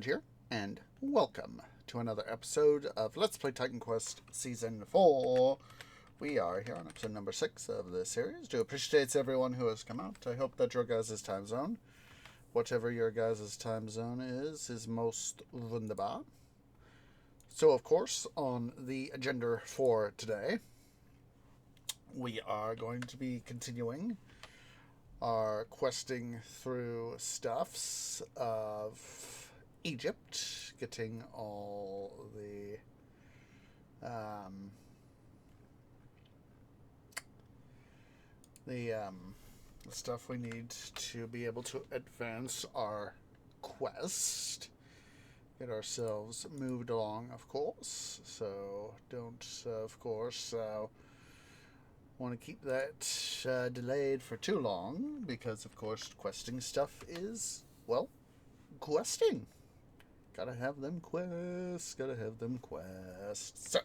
here, and welcome to another episode of Let's Play Titan Quest Season 4. We are here on episode number 6 of the series. Do appreciate everyone who has come out. I hope that your guys' time zone, whatever your guys' time zone is most wunderbar. So, of course, on the agenda for today, we are going to be continuing our questing through stuffs of Egypt, getting all the stuff we need to be able to advance our quest, get ourselves moved along, of course. So don't, of course, want to keep that delayed for too long, because, of course, questing stuff is, well, questing. Gotta have them quests. So,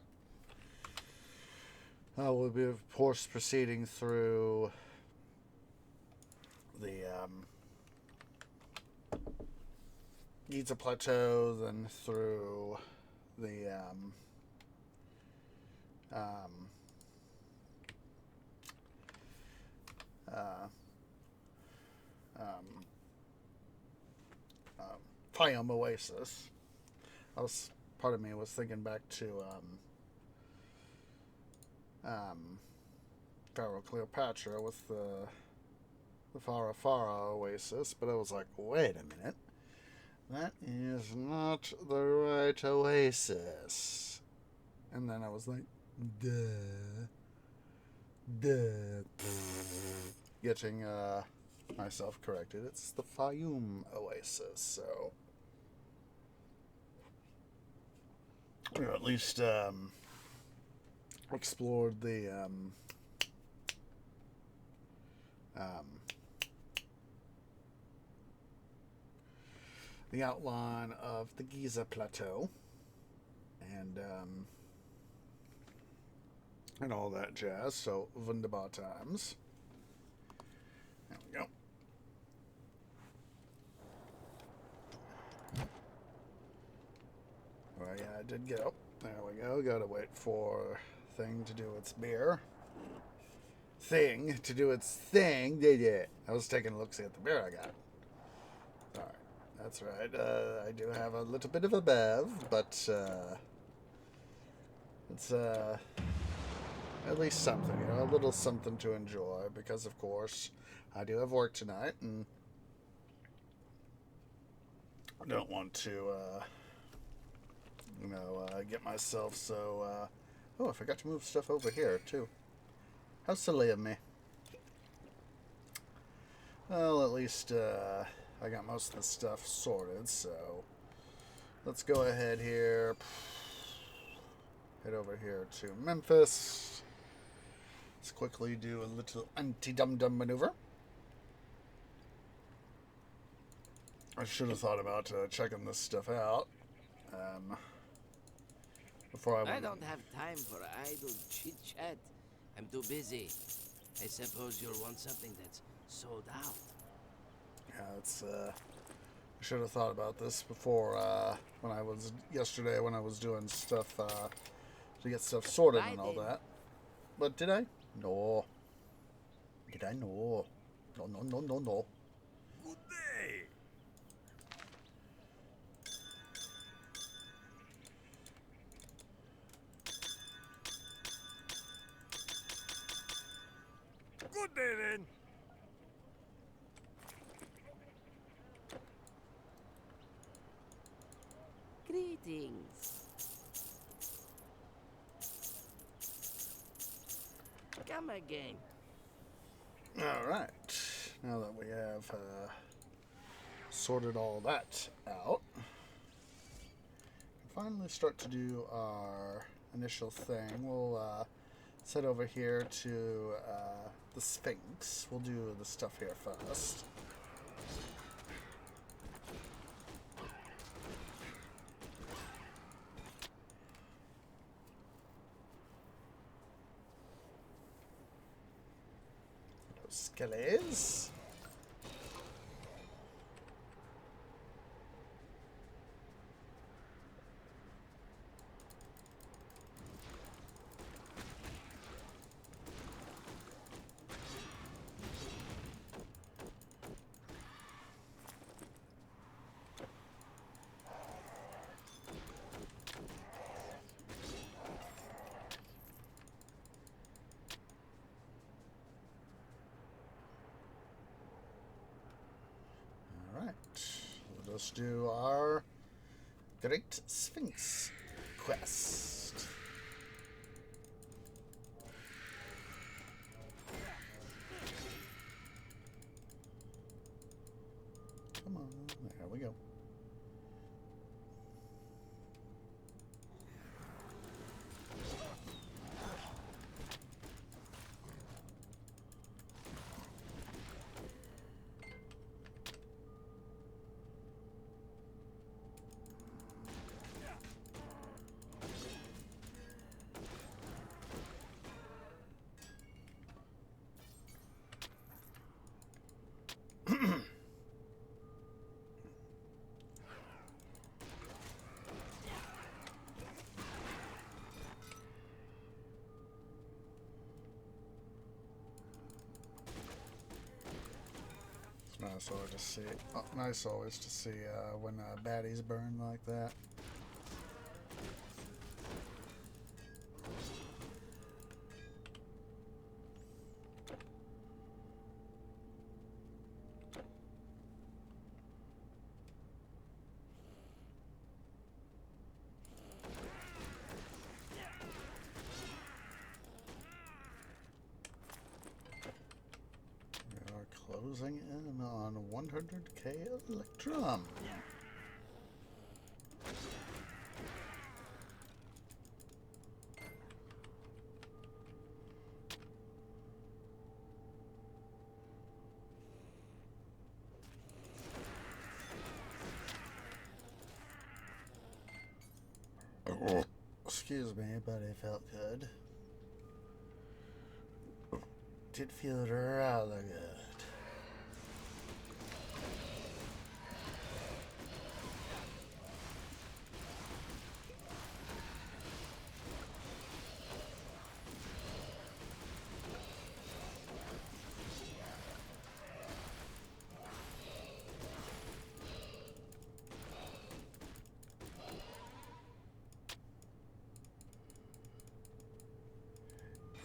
we'll be, of course, proceeding through the Giza Plateau, then through the Fayum Oasis. Part of me was thinking back to Pharaoh Cleopatra with the Farah Oasis, but I was like, wait a minute, that is not the right oasis. And then I was like, duh, getting myself corrected. It's the Fayum Oasis, so we at least explored the outline of the Giza Plateau and all that jazz. So wunderbar times. There we go. Oh yeah, I did get up. There we go. Gotta wait for thing to do its beer. Thing to do its thing. Did it? I was taking a look see at the beer I got. All right, that's right. I do have a little bit of a bev, but it's at least something, a little something to enjoy, because of course I do have work tonight, and I don't want to, get myself so. Oh, I forgot to move stuff over here too. How silly of me. Well, at least I got most of the stuff sorted, so let's go ahead here. Head over here to Memphis. Let's quickly do a little anti-dum-dum maneuver. I should have thought about checking this stuff out before I went. I don't have time for idle chit-chat. I'm too busy. I suppose you'll want something that's sold out. Yeah, it's. I should have thought about this before when I was yesterday when I was doing stuff to get stuff sorted Right and all then. that. But did I? No. Did I? No. No. Good day. Good day then. Greetings. Come again. All right. Now that we have sorted all that out, we'll finally start to do our initial thing. We'll head over here to the Sphinx. We'll do the stuff here first. Those skellies. supposed to do our Great Sphinx quest. Come on, there we go. Nice always to see. Nice always to see when baddies burn like that. Closing in on 100k Electrum. Excuse me, but it felt good. Did feel rather good.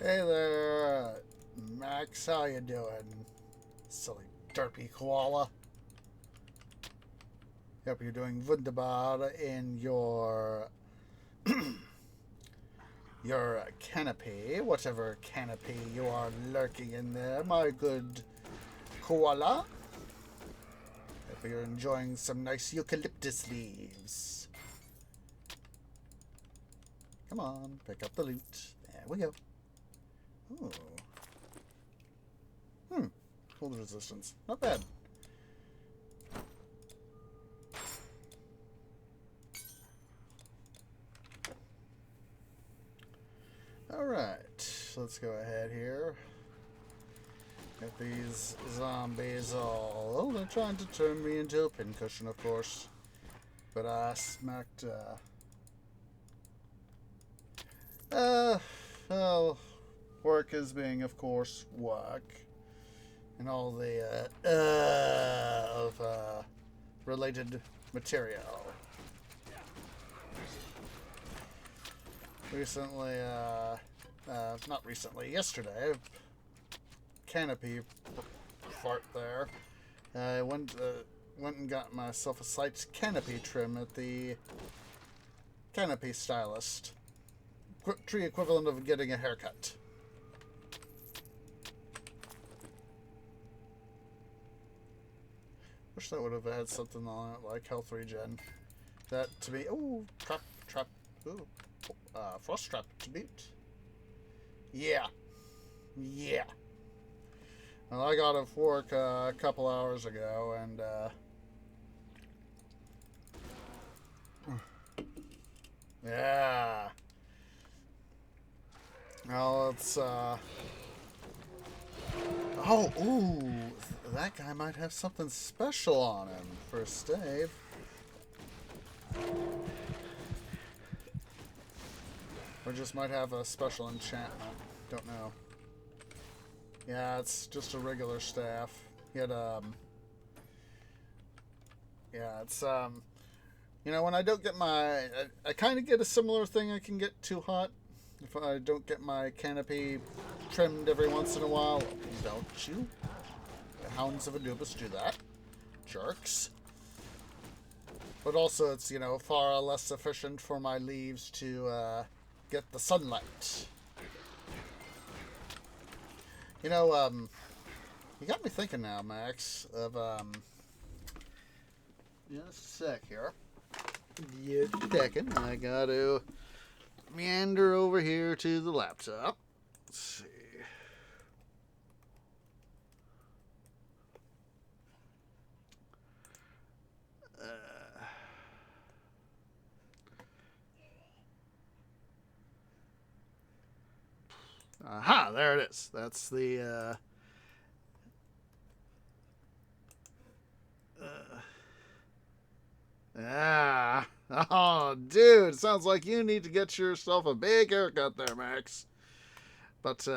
Hey there, Max, how you doing? Silly derpy koala. Hope you're doing wunderbar in your your canopy, whatever canopy you are lurking in there, my good koala. Hope you're enjoying some nice eucalyptus leaves. Come on, pick up the loot. There we go. Ooh. Cold resistance. Not bad. Alright. Let's go ahead here. Get these zombies all... Oh, they're trying to turn me into a pincushion, of course. But I smacked... well... Work is being, of course, work, and all the related material. Recently, not recently, yesterday, canopy fart there. I went and got myself a slight canopy trim at the canopy stylist. Tree equivalent of getting a haircut. Wish that would have had something on it like health regen. That to be... Ooh, trap. Ooh. Frost trap to boot. Yeah. Well, I got off work a couple hours ago, and yeah. Well, it's oh, ooh, that guy might have something special on him for a stave. Or just might have a special enchantment. Don't know. Yeah, it's just a regular staff. He had, yeah, it's, you know, when I don't get my... I kind of get a similar thing I can get too hot. If I don't get my canopy trimmed every once in a while. Don't you? The Hounds of Anubis do that. Jerks. But also it's, far less efficient for my leaves to get the sunlight. You got me thinking now, Max, of, just a sec here. Just a second. I gotta meander over here to the laptop. Let's see. Aha, there it is. That's the, oh, dude, sounds like you need to get yourself a big haircut there, Max. But,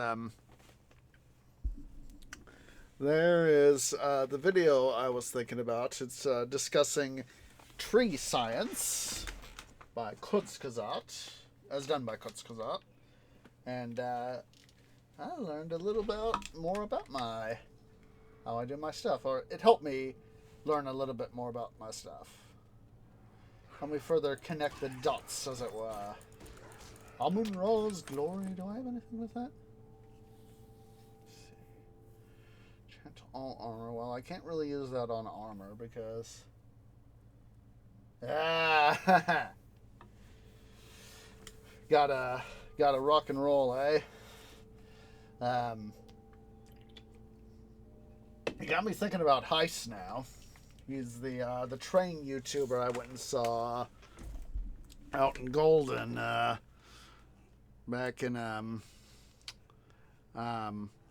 there is, the video I was thinking about. It's, discussing tree science by Kurzgesagt, as done by Kurzgesagt. And, I learned a little bit more about how I do my stuff, or it helped me learn a little bit more about my stuff. Help me further connect the dots, as it were. Amun-Ra's glory. Do I have anything with that? Let's see. Chant all armor. Well, I can't really use that on armor because. Gotta rock and roll, eh? You got me thinking about Heist now. He's the train YouTuber I went and saw out in Golden back in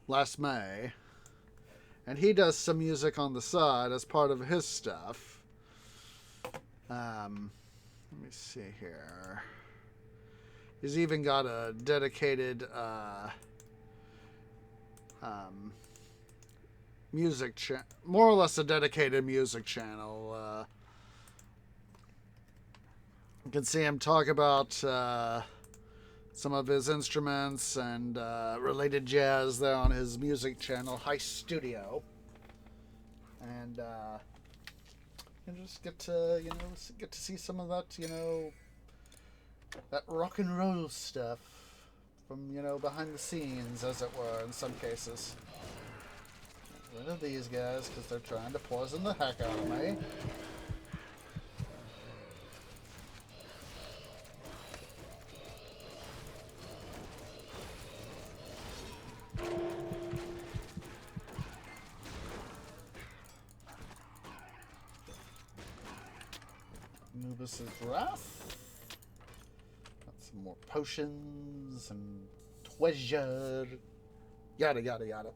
last May, and he does some music on the side as part of his stuff. Let me see here. He's even got a dedicated music channel, more or less a dedicated music channel. You can see him talk about some of his instruments and related jazz there on his music channel, Heist Studio. And you just get to see some of that, that rock and roll stuff from, behind the scenes, as it were, in some cases. Get rid of these guys, because they're trying to poison the heck out of me. Anubis' Wrath. Some more potions and treasure. Yada, yada, yada.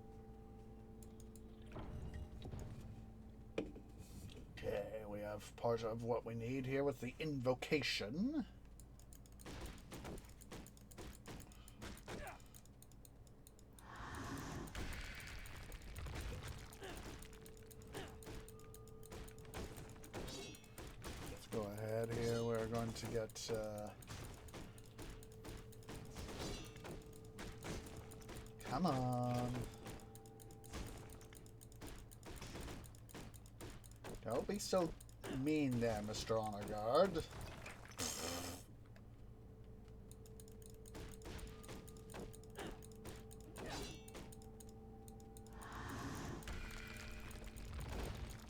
Okay, we have part of what we need here with the Invocation. Let's go ahead here. We're going to get... Come on. Don't be so mean there, Mr. Honor Guard.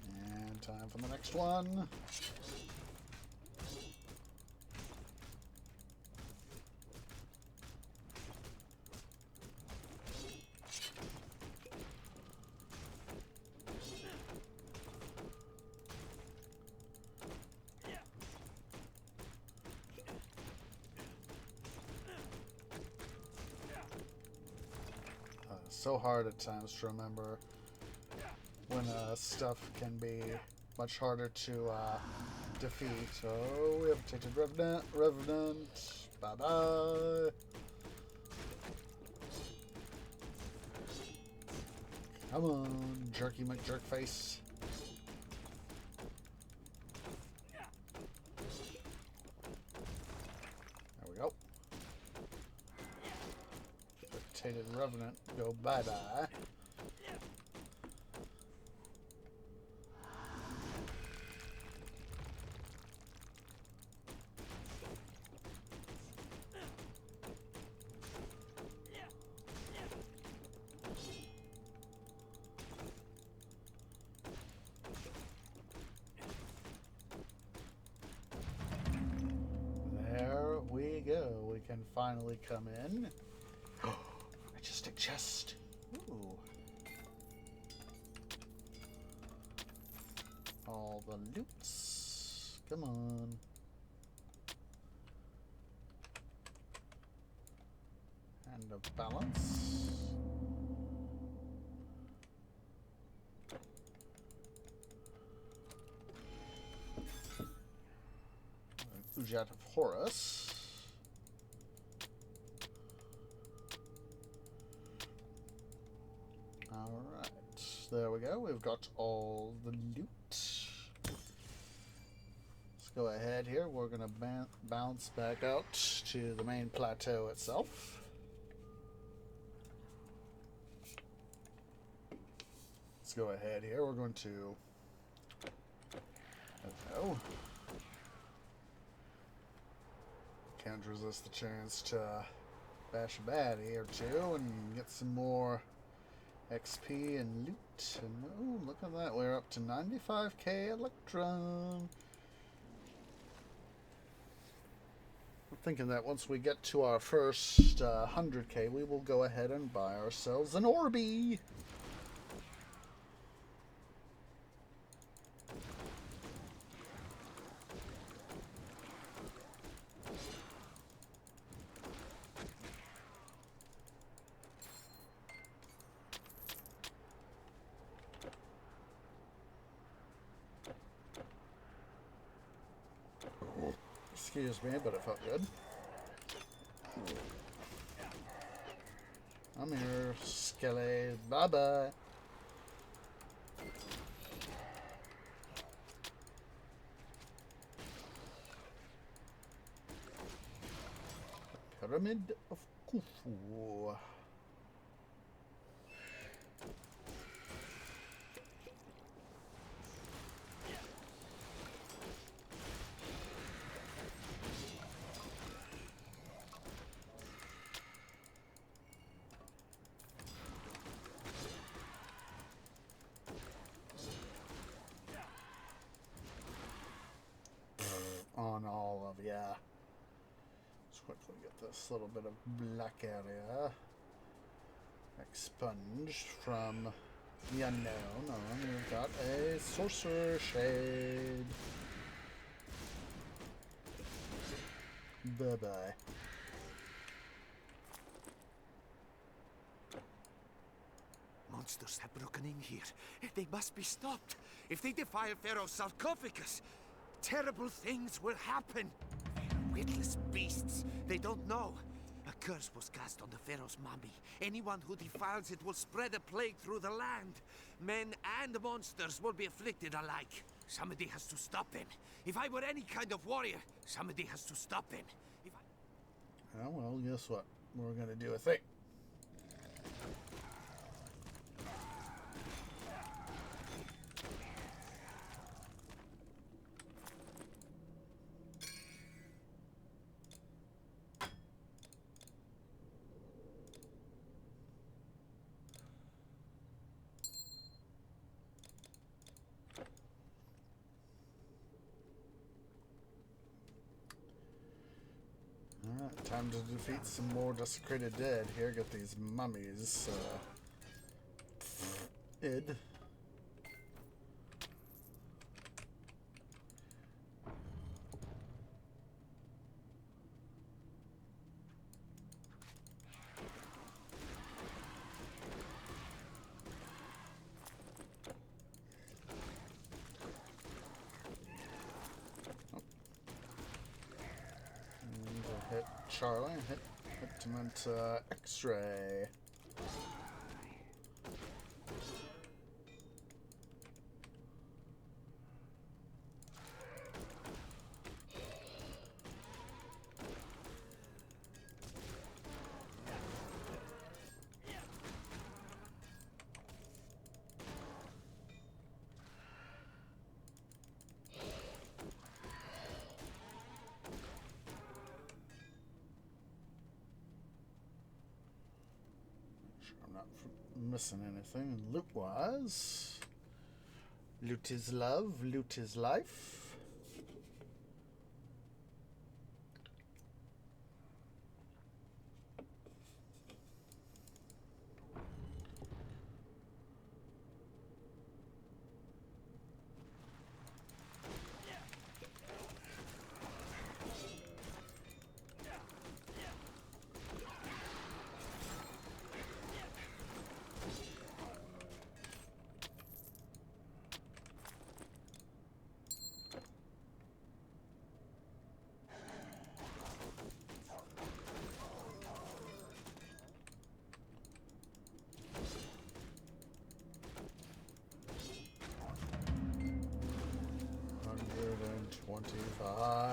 And time for the next one. So hard at times to remember when stuff can be much harder to defeat. Oh, we have taken Revenant. Bye bye. Come on, Jerky McJerkface. There we go. Revenant, go bye-bye. can finally come in. Majestic chest. Ooh. All the loots. Come on. And a balance. Ujat of Horus. Alright, there we go. We've got all the loot. Let's go ahead here. We're going to bounce back out to the main plateau itself. Let's go ahead here. We're going to... Oh. Can't resist the chance to bash a baddie or two and get some more XP and loot. And oh, look at that. We're up to 95k Electron. I'm thinking that once we get to our first 100k, we will go ahead and buy ourselves an Orby. Excuse me, but it felt good. I'm here, Skelly. Bye-bye. Pyramid of Khufu. On all of ya. Let's quickly get this little bit of black area expunged from the unknown. And we've got a sorcerer shade. Bye bye. Monsters have broken in here. They must be stopped. If they defile Pharaoh's sarcophagus, terrible things will happen. Witless beasts. They don't know. A curse was cast on the Pharaoh's mummy. Anyone who defiles it will spread a plague through the land. Men and monsters will be afflicted alike. Somebody has to stop him. If I were any kind of warrior, somebody has to stop him. Oh, well, guess what? We're going to do a thing. Alright, time to defeat some more desecrated dead here. Get these mummies id. Hit Charlie, hit him into X-ray. I'm not missing anything loot-wise. Loot is love, loot is life.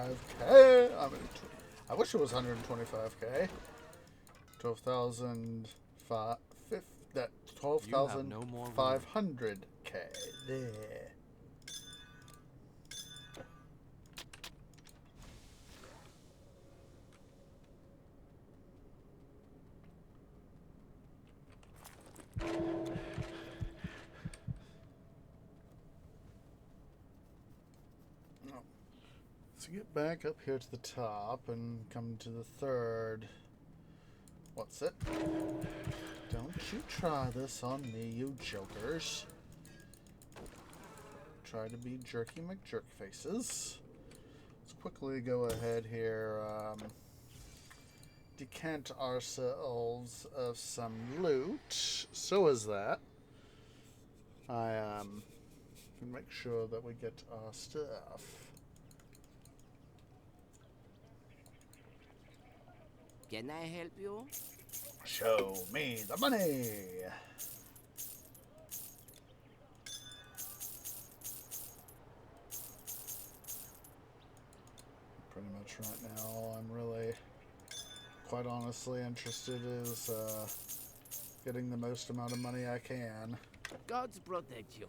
125k. I mean, I wish it was 125k. 12,005. That You have no more room. 12,500k. There. Let's get back up here to the top and come to the third. What's it? Don't you try this on me, you jokers. Try to be jerky McJerkfaces. Let's quickly go ahead here. Decant ourselves of some loot. So is that. I can make sure that we get our stuff. Can I help you? Show me the money. Pretty much right now, I'm really, quite honestly, interested is getting the most amount of money I can. Gods protect you.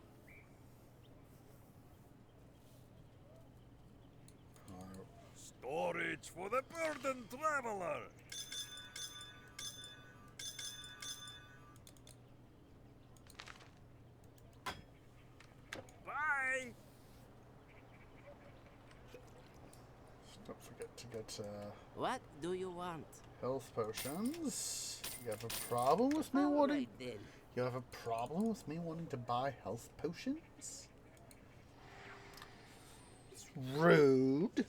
Storage for the burdened traveler. Bye. Don't forget to get What do you want? health potions. You have a problem with me All wanting? right, then. You have a problem with me wanting to buy health potions? It's rude.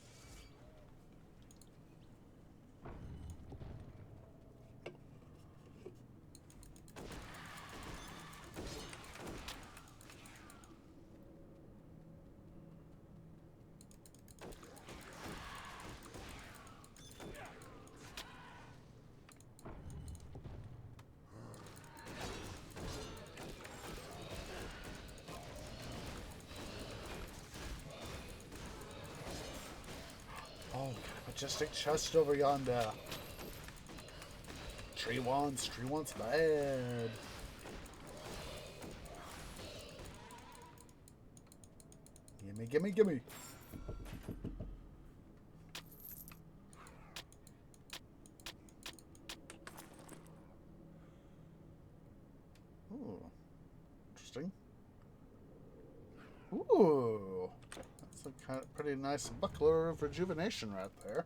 Oh, majestic chest over yonder. Tree wants bad. Gimme. Ooh, interesting. Ooh, that's a kind of pretty nice buckler of rejuvenation right there.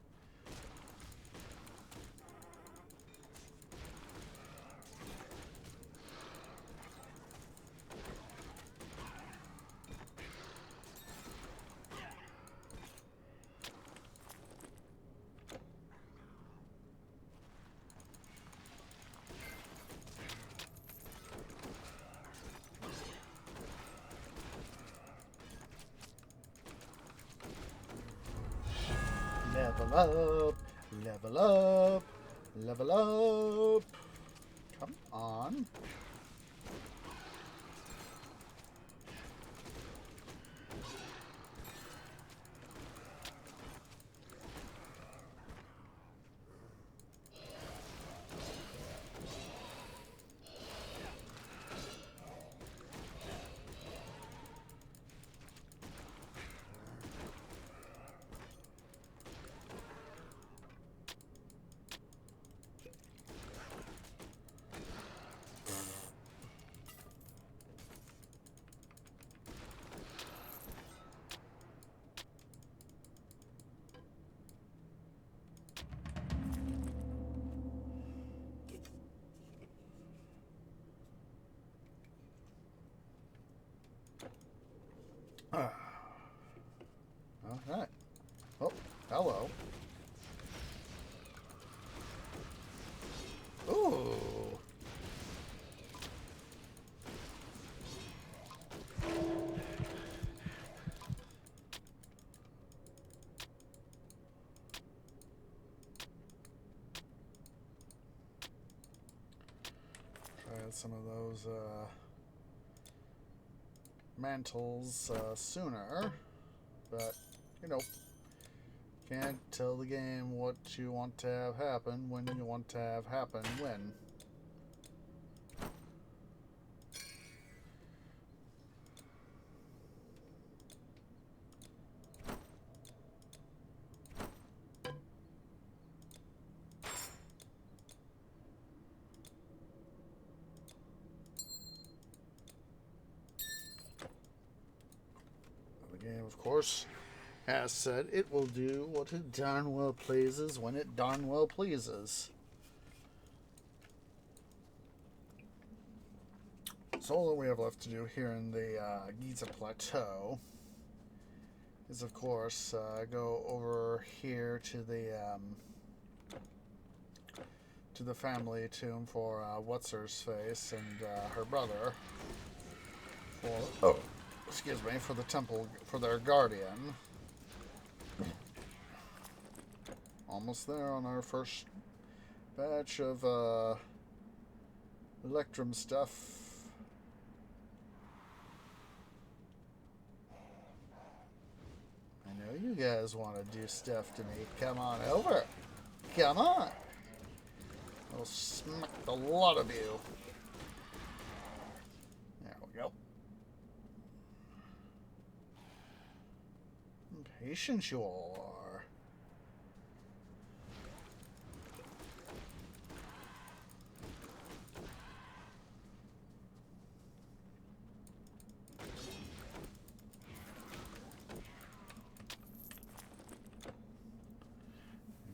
Level up. Come on. Alright. Oh, hello. Ooh. Try out some of those mantles sooner, but you know, Can't tell the game what you want to have happen when you want to have happen when. The game, of course, has said it will do what it darn well pleases when it darn well pleases. So all that we have left to do here in the Giza Plateau is, of course, go over here to the family tomb for What's-Her-Face and her brother. For the temple, for their guardian. Almost there on our first batch of Electrum stuff. I know you guys want to do stuff to me. Come on over. Come on. I'll smack the lot of you. There we go. Impatient you all are.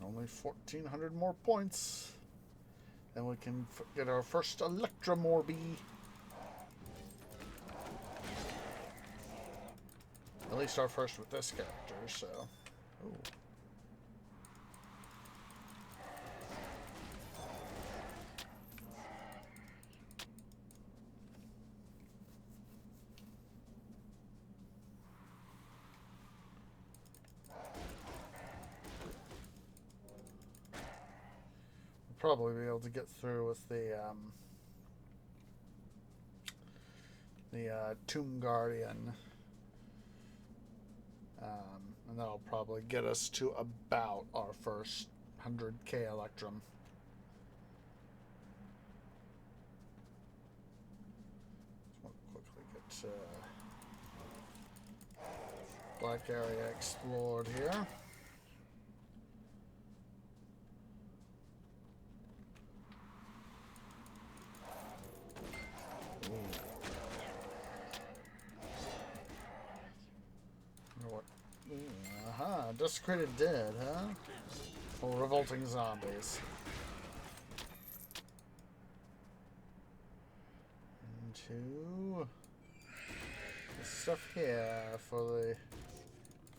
Only 1,400 more points. Then we can get our first Electromorby. At least our first with this character, so. Ooh. Probably be able to get through with the Tomb Guardian, and that'll probably get us to about our first 100k Electrum. Just want to quickly get Black Area explored here. Desecrated Dead, huh? Or Revolting Zombies. Into this stuff here for the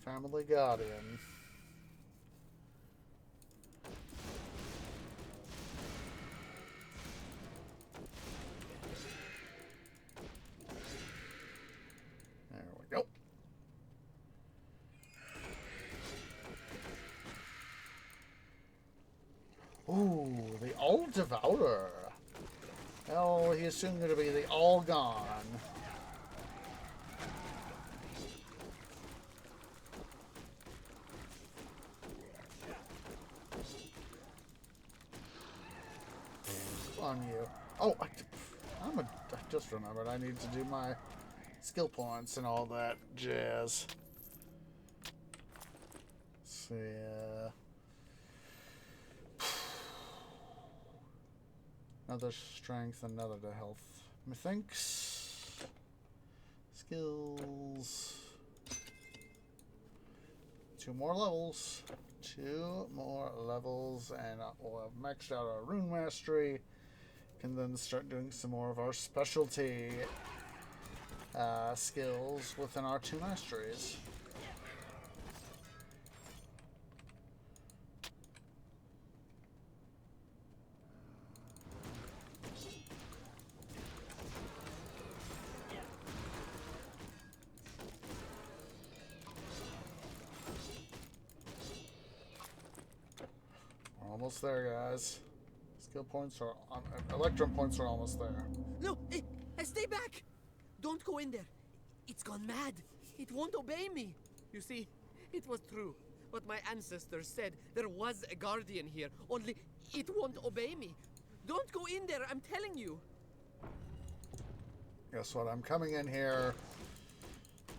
Family Guardian. There we go. Ooh, the All Devourer. Oh, he's soon going to be the All Gone. On you. Oh, I just remembered I need to do my skill points and all that jazz. Let's see, another strength, another to health. Methinks. Skills. 2 more levels. 2 more levels, and we'll have maxed out our Rune Mastery. Can then start doing some more of our specialty skills within our 2 masteries. We're almost there, guys. Skill points are on. Electrum points are almost there. No, stay back! Don't go in there. It's gone mad. It won't obey me. You see, it was true. But my ancestors said there was a guardian here, only it won't obey me. Don't go in there, I'm telling you. Guess what? I'm coming in here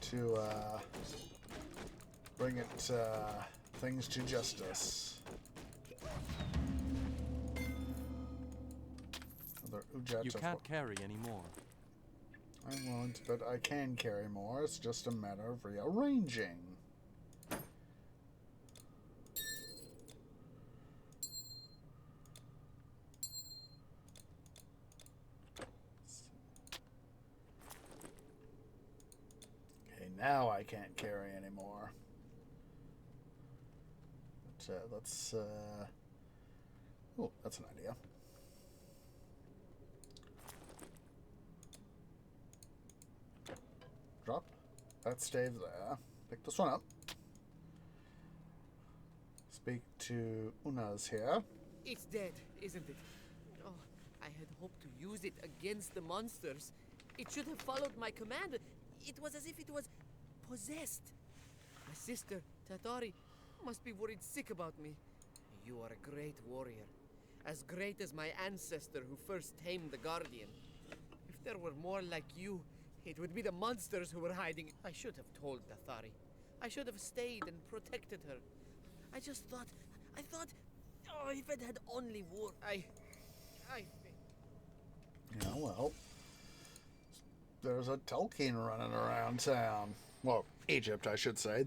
to bring it things to justice. You can't carry anymore. I won't, but I can carry more. It's just a matter of rearranging. Okay, now I can't carry anymore. But, let's, oh, that's an idea. Drop that stave there. Pick this one up. Speak to Una's here. It's dead, isn't it? Oh, I had hoped to use it against the monsters. It should have followed my command. It was as if it was possessed. My sister, Tatari, must be worried sick about me. You are a great warrior. As great as my ancestor who first tamed the Guardian. If there were more like you, it would be the monsters who were hiding. I should have told Dathari. I should have stayed and protected her. I thought, oh, if it had only worked, Yeah, well, there's a Tolkien running around town. Well, Egypt, I should say.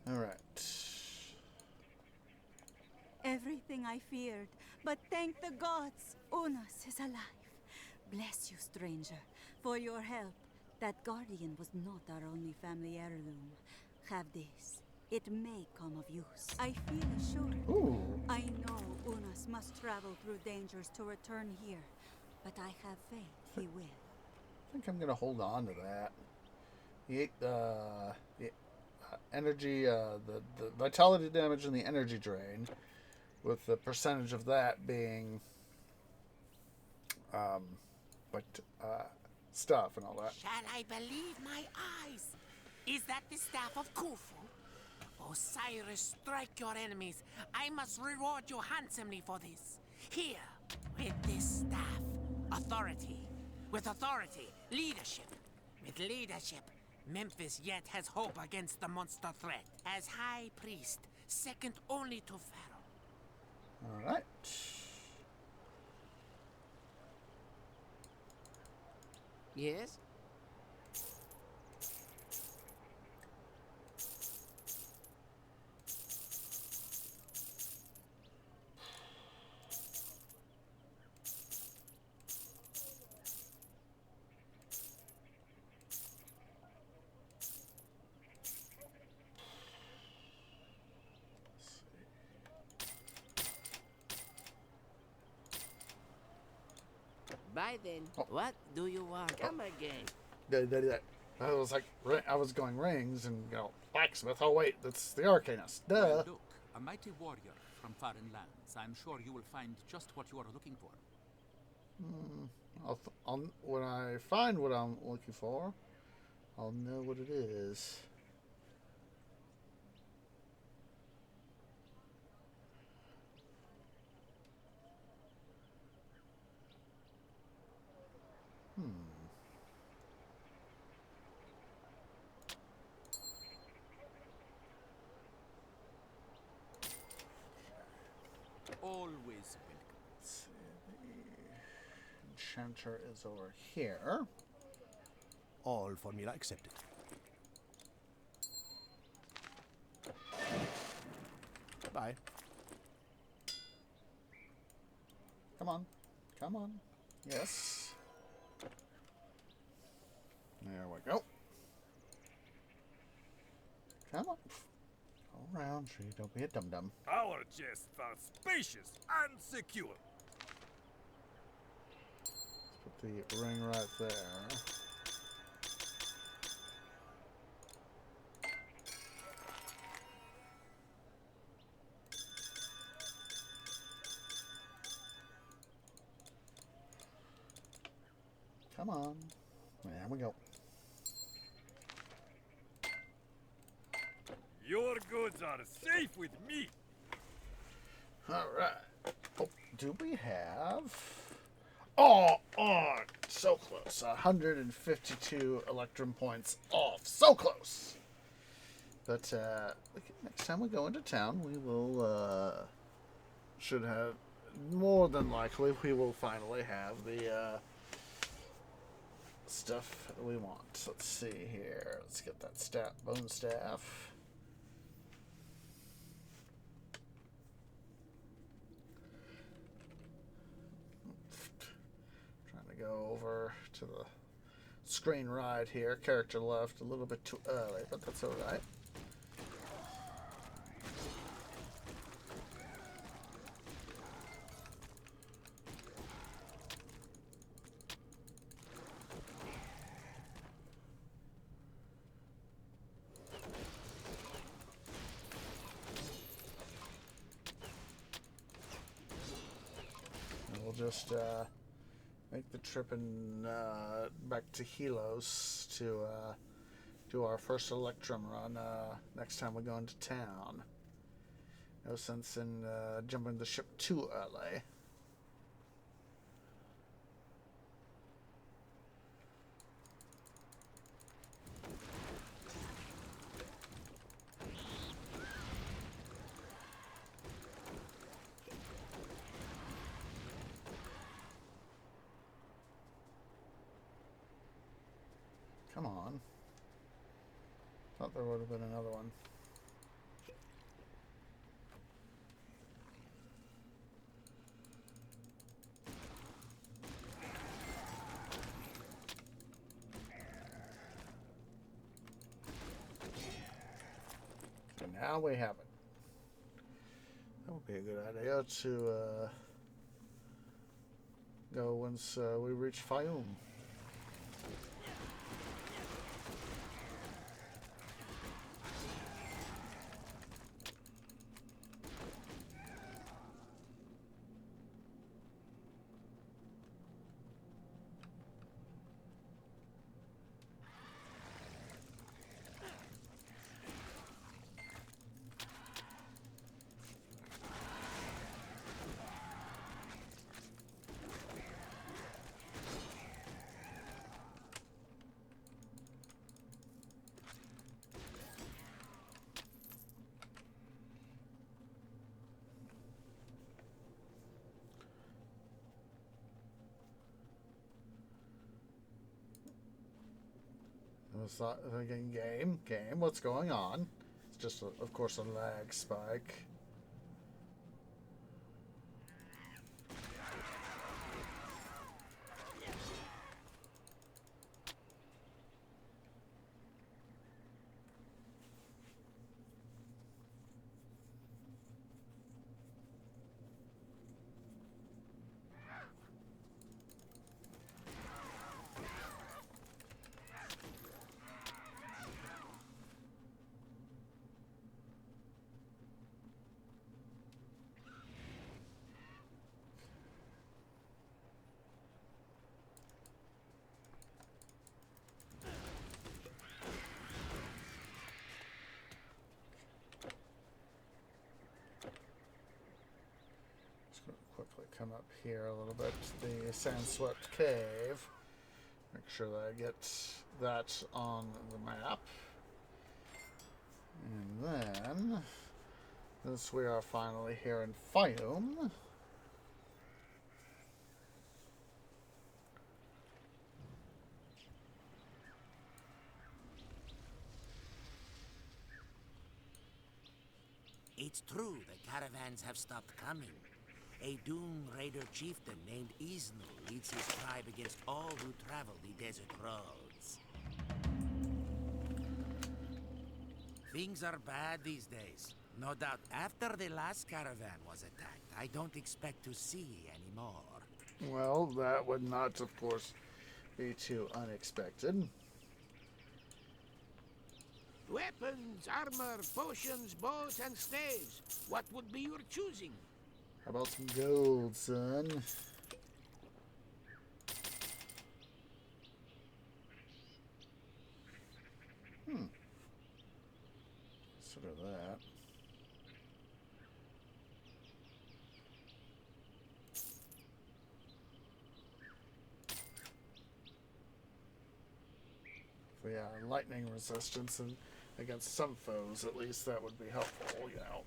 All right. Everything I feared, but thank the gods, Unas is alive. Bless you, stranger, for your help. That guardian was not our only family heirloom. Have this. It may come of use. I feel assured. Ooh. I know Unas must travel through dangers to return here, but I have faith he will. I think I'm going to hold on to that. He ate the energy, the vitality damage and the energy drain, with the percentage of that being stuff and all that. Shall I believe my eyes? Is that the staff of Khufu? Osiris, strike your enemies. I must reward you handsomely for this. Here, with this staff, authority. With authority, leadership. With leadership, Memphis yet has hope against the monster threat. As High Priest, second only to Pharaoh. All right. Yes? Bye then. Oh. What do you want? Come again. I was like, I was going rings and blacksmith. Oh wait, that's the arcanist. Duh. Well, look, a mighty warrior from foreign lands. I'm sure you will find just what you are looking for. When I find what I'm looking for, I'll know what it is. Always welcome. Let's see. The enchanter is over here. All formula accepted. Bye. Come on. Come on. Yes. There we go. Come on. Go around, tree. Don't be a dum-dum. Our chests are spacious and secure. Let's put the ring right there. Come on. There we go. Your goods are safe with me. Alright. Oh, do we have... Oh, so close. 152 Electrum points off. So close. But next time we go into town, we will, should have, more than likely, we will finally have the stuff that we want. Let's see here. Let's get that bone staff. Go over to the screen right here. Character left a little bit too early, but that's alright. And we'll just make the trip and back to Helos to do our first Electrum run next time we go into town. No sense in jumping the ship too early. Come on. Thought there would have been another one. Okay, now we have it. That would be a good idea to go once we reach Fayum. I was thinking, game, what's going on? It's just, of course, a lag spike. Quickly come up here a little bit to the sand-swept cave. Make sure that I get that on the map. And then, since we are finally here in Fayum, It's true, the caravans have stopped coming. A Doom Raider chieftain named Isnu leads his tribe against all who travel the desert roads. Things are bad these days. No doubt after the last caravan was attacked, I don't expect to see any more. well, that would not, of course, be too unexpected. Weapons, armor, potions, bows, and staves. What would be your choosing? How about some gold, son? consider that. If we are lightning resistance and against some foes, at least that would be helpful, you know.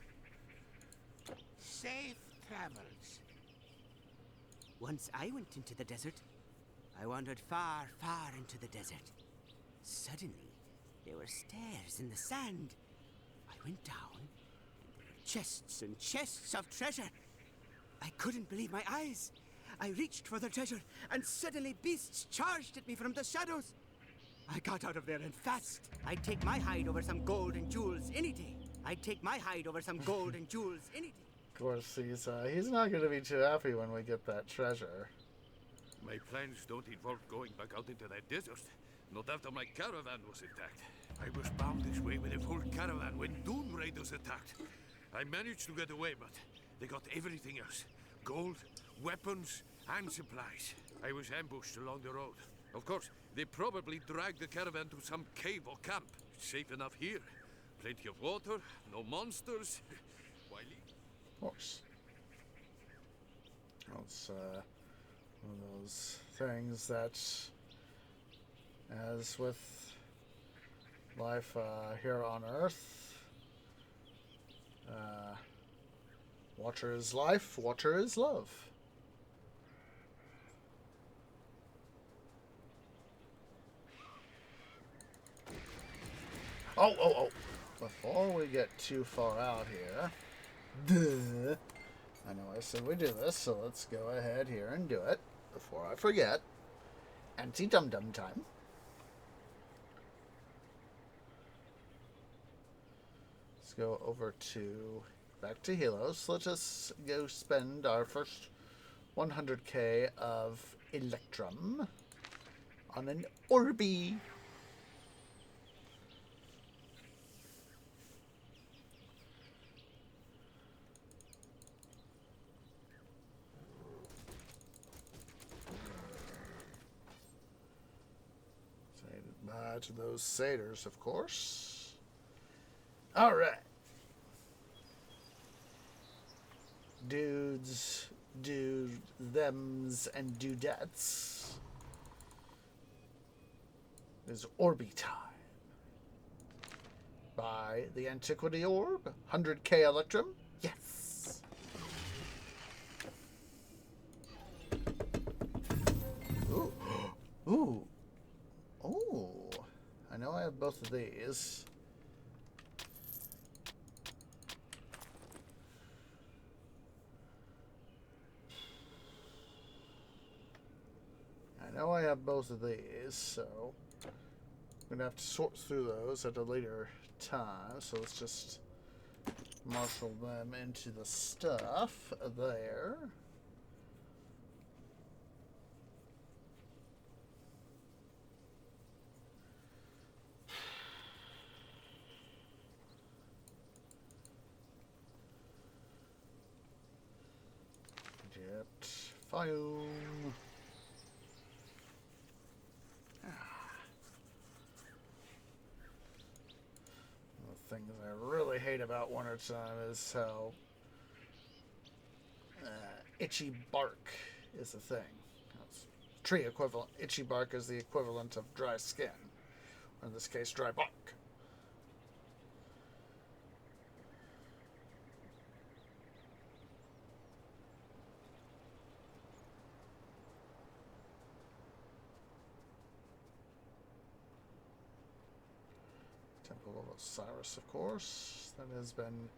Safe travels. Once I went into the desert. I wandered far, far into the desert. Suddenly, there were stairs in the sand. I went down, and there were chests and chests of treasure. I couldn't believe my eyes. I reached for the treasure, and suddenly beasts charged at me from the shadows. I got out of there and fast. I'd take my hide over some gold and jewels any day. I'd take my hide over some gold and jewels any day. Of course, he's not going to be too happy when we get that treasure. My plans don't involve going back out into that desert. Not after my caravan was attacked. I was bound this way with a full caravan when Dune Raiders attacked. I managed to get away, but they got everything else. Gold, weapons, and supplies. I was ambushed along the road. Of course, they probably dragged the caravan to some cave or camp. Safe enough here. Plenty of water, no monsters. Why leave? Of course. Well, it's one of those things that, as with life here on Earth, water is life, water is love. Oh. Before we get too far out here, duh. I know I said we do this, so let's go ahead here and do it before I forget. Anti-dum-dum time. Let's go over to back to Helos. Let us go spend our first 100k of Electrum on an Orby. To those satyrs, of course. All right. Dudes, thems, and dudettes. Is Orby time. Buy the Antiquity Orb, 100k Electrum. Yes. Ooh. Ooh. Oh. I know I have both of these. So I'm gonna have to sort through those at a later time. So let's just marshal them into the stuff there. Fayum. The things I really hate about wintertime is how itchy bark is a thing. It's tree equivalent. Itchy bark is the equivalent of dry skin, or in this case, dry bark. Temple of Osiris, of course. That has been,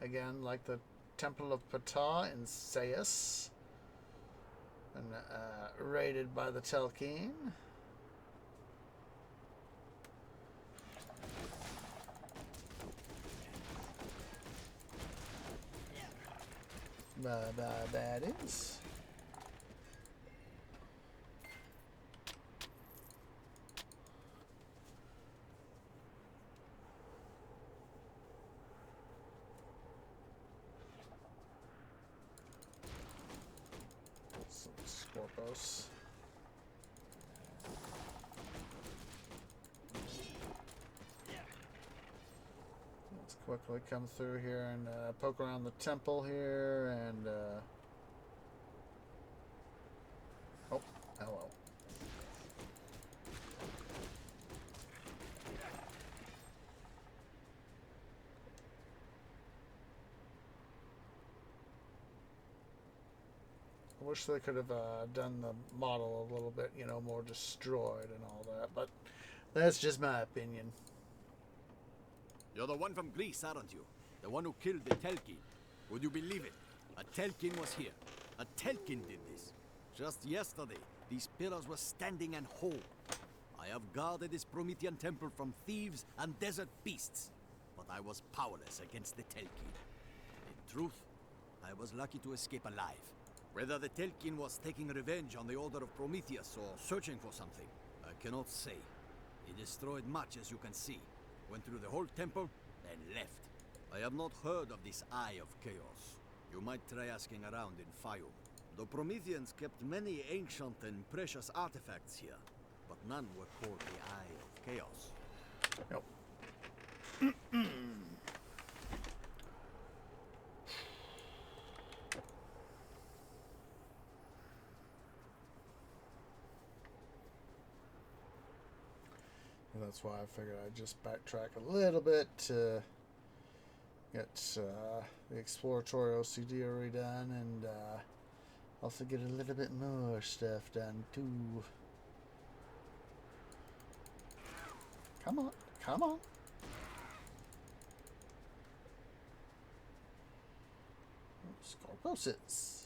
again, like the Temple of Ptah in Sais, and raided by the Telkeen. Bye-bye, baddies. Scorpos. Let's quickly come through here and poke around the temple here and oh, hello. I wish they could have done the model a little bit, you know, more destroyed and all that, but that's just my opinion. You're the one from Greece, aren't you? The one who killed the Telkin. Would you believe it? A Telkin was here. A Telkin did this. Just yesterday, these pillars were standing and whole. I have guarded this Promethean temple from thieves and desert beasts, but I was powerless against the Telkin. In truth, I was lucky to escape alive. Whether the Telkin was taking revenge on the Order of Prometheus or searching for something, I cannot say. He destroyed much, as you can see. Went through the whole temple, then left. I have not heard of this Eye of Chaos. You might try asking around in Fayum. The Prometheans kept many ancient and precious artifacts here, but none were called the Eye of Chaos. Nope. And that's why I figured I'd just backtrack a little bit to get the exploratory OCD redone and also get a little bit more stuff done too. Come on, come on. Scorposis.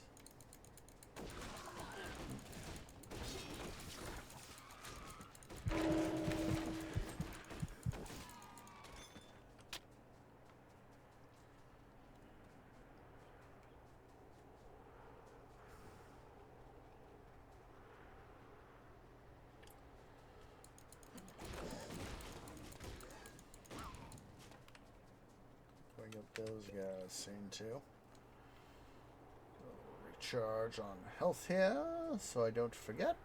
Get those guys seen too. Recharge on health here so I don't forget.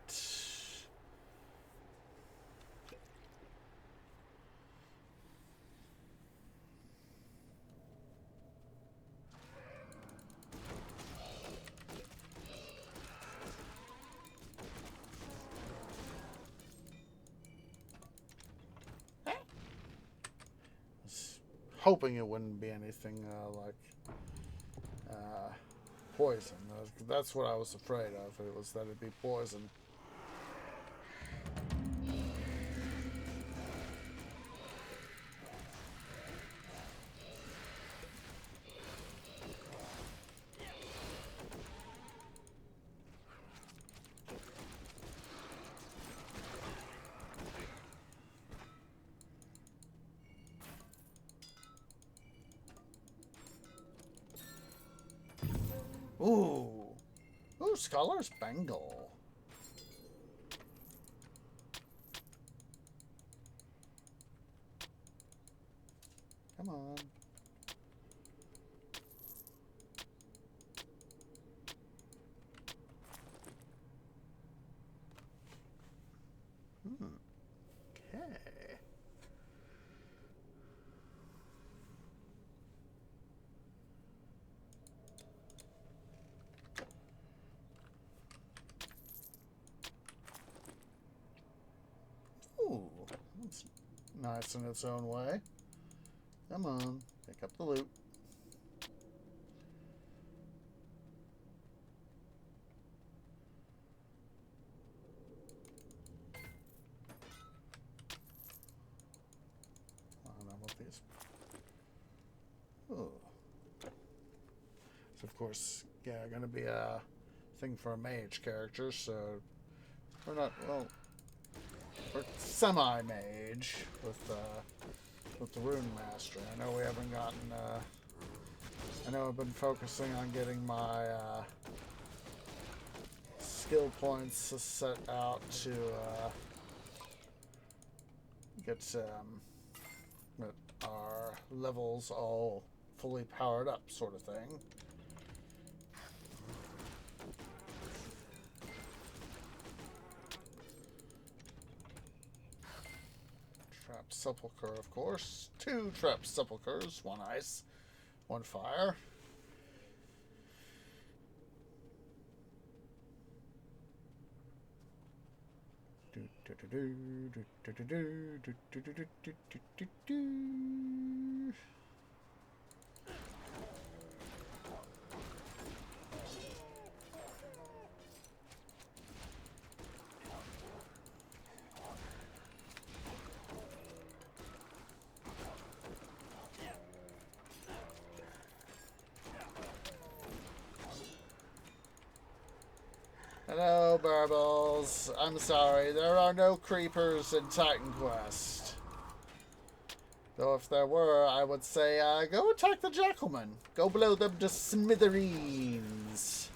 Hoping it wouldn't be anything like poison. That's what I was afraid of. It was that it'd be poison. Ooh. Ooh, Scholar's Bangle. Come on. Okay. Ooh, that's nice in its own way. Come on, pick up the loot. I don't know what these. Ooh. So of course, yeah, going to be a thing for a mage character. So we're not well. We're semi-mage with the Rune Master. I know we haven't gotten. I know I've been focusing on getting my skill points set out to get our levels all fully powered up, sort of thing. sepulcher, of course. 2 trap sepulchers, 1 ice, 1 fire. Hello, Burbles. I'm sorry, there are no creepers in Titan Quest. Though if there were, I would say, go attack the Jackalmen. Go blow them to smithereens.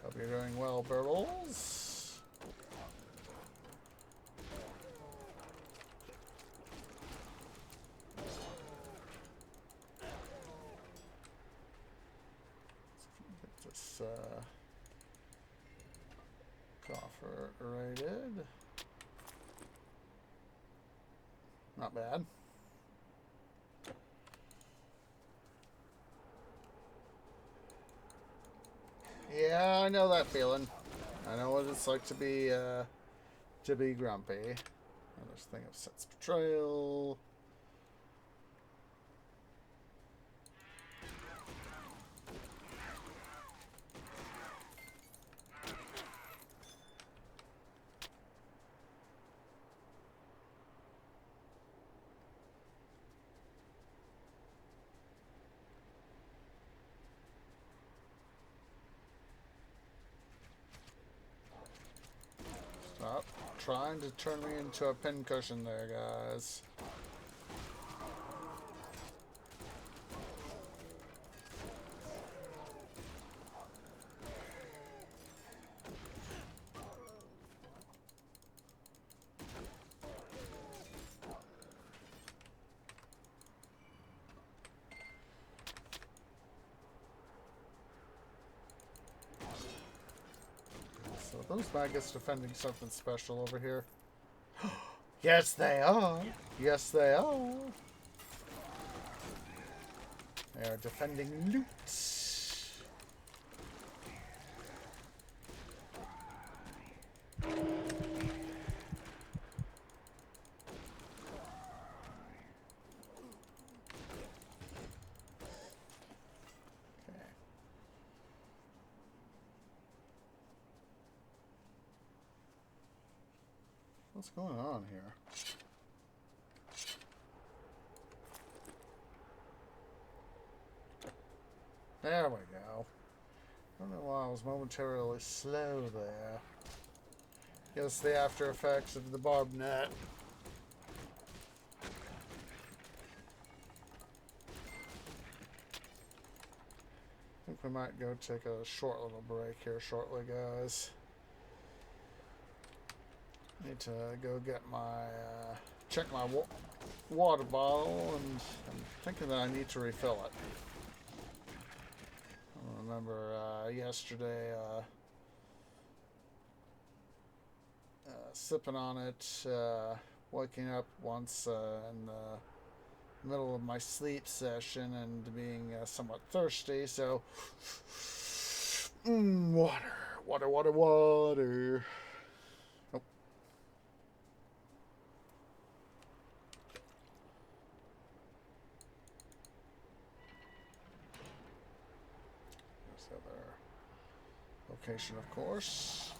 Hope you're doing well, Burbles. Coffer rated. Not bad. Yeah, I know that feeling. I know what it's like to be grumpy. Another thing of Set's betrayal. Stop trying to turn me into a pincushion there, guys. Those maggots defending something special over here. Yes, they are. Yes, they are. They are defending loot. What's going on here? There we go. I don't know why I was momentarily slow there. Guess the after effects of the barb net. I think we might go take a short little break here shortly, guys. Need to go get my, check my water bottle, and I'm thinking that I need to refill it. I remember yesterday sipping on it, waking up once in the middle of my sleep session and being somewhat thirsty, so water. Location, of course.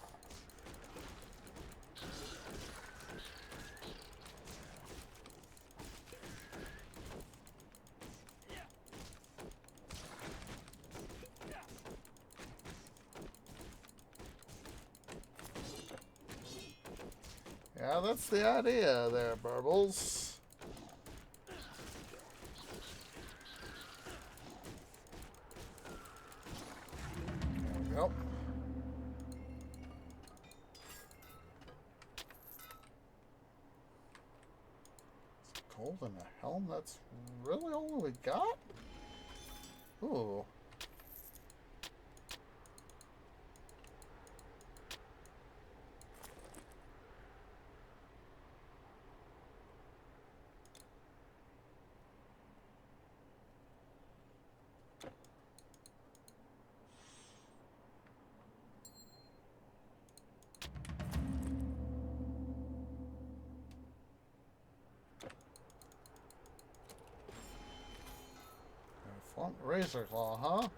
Yeah, that's the idea there, Burbles. There we go. Gold and a helm, that's really all we got? Ooh. want Razor Claw, huh?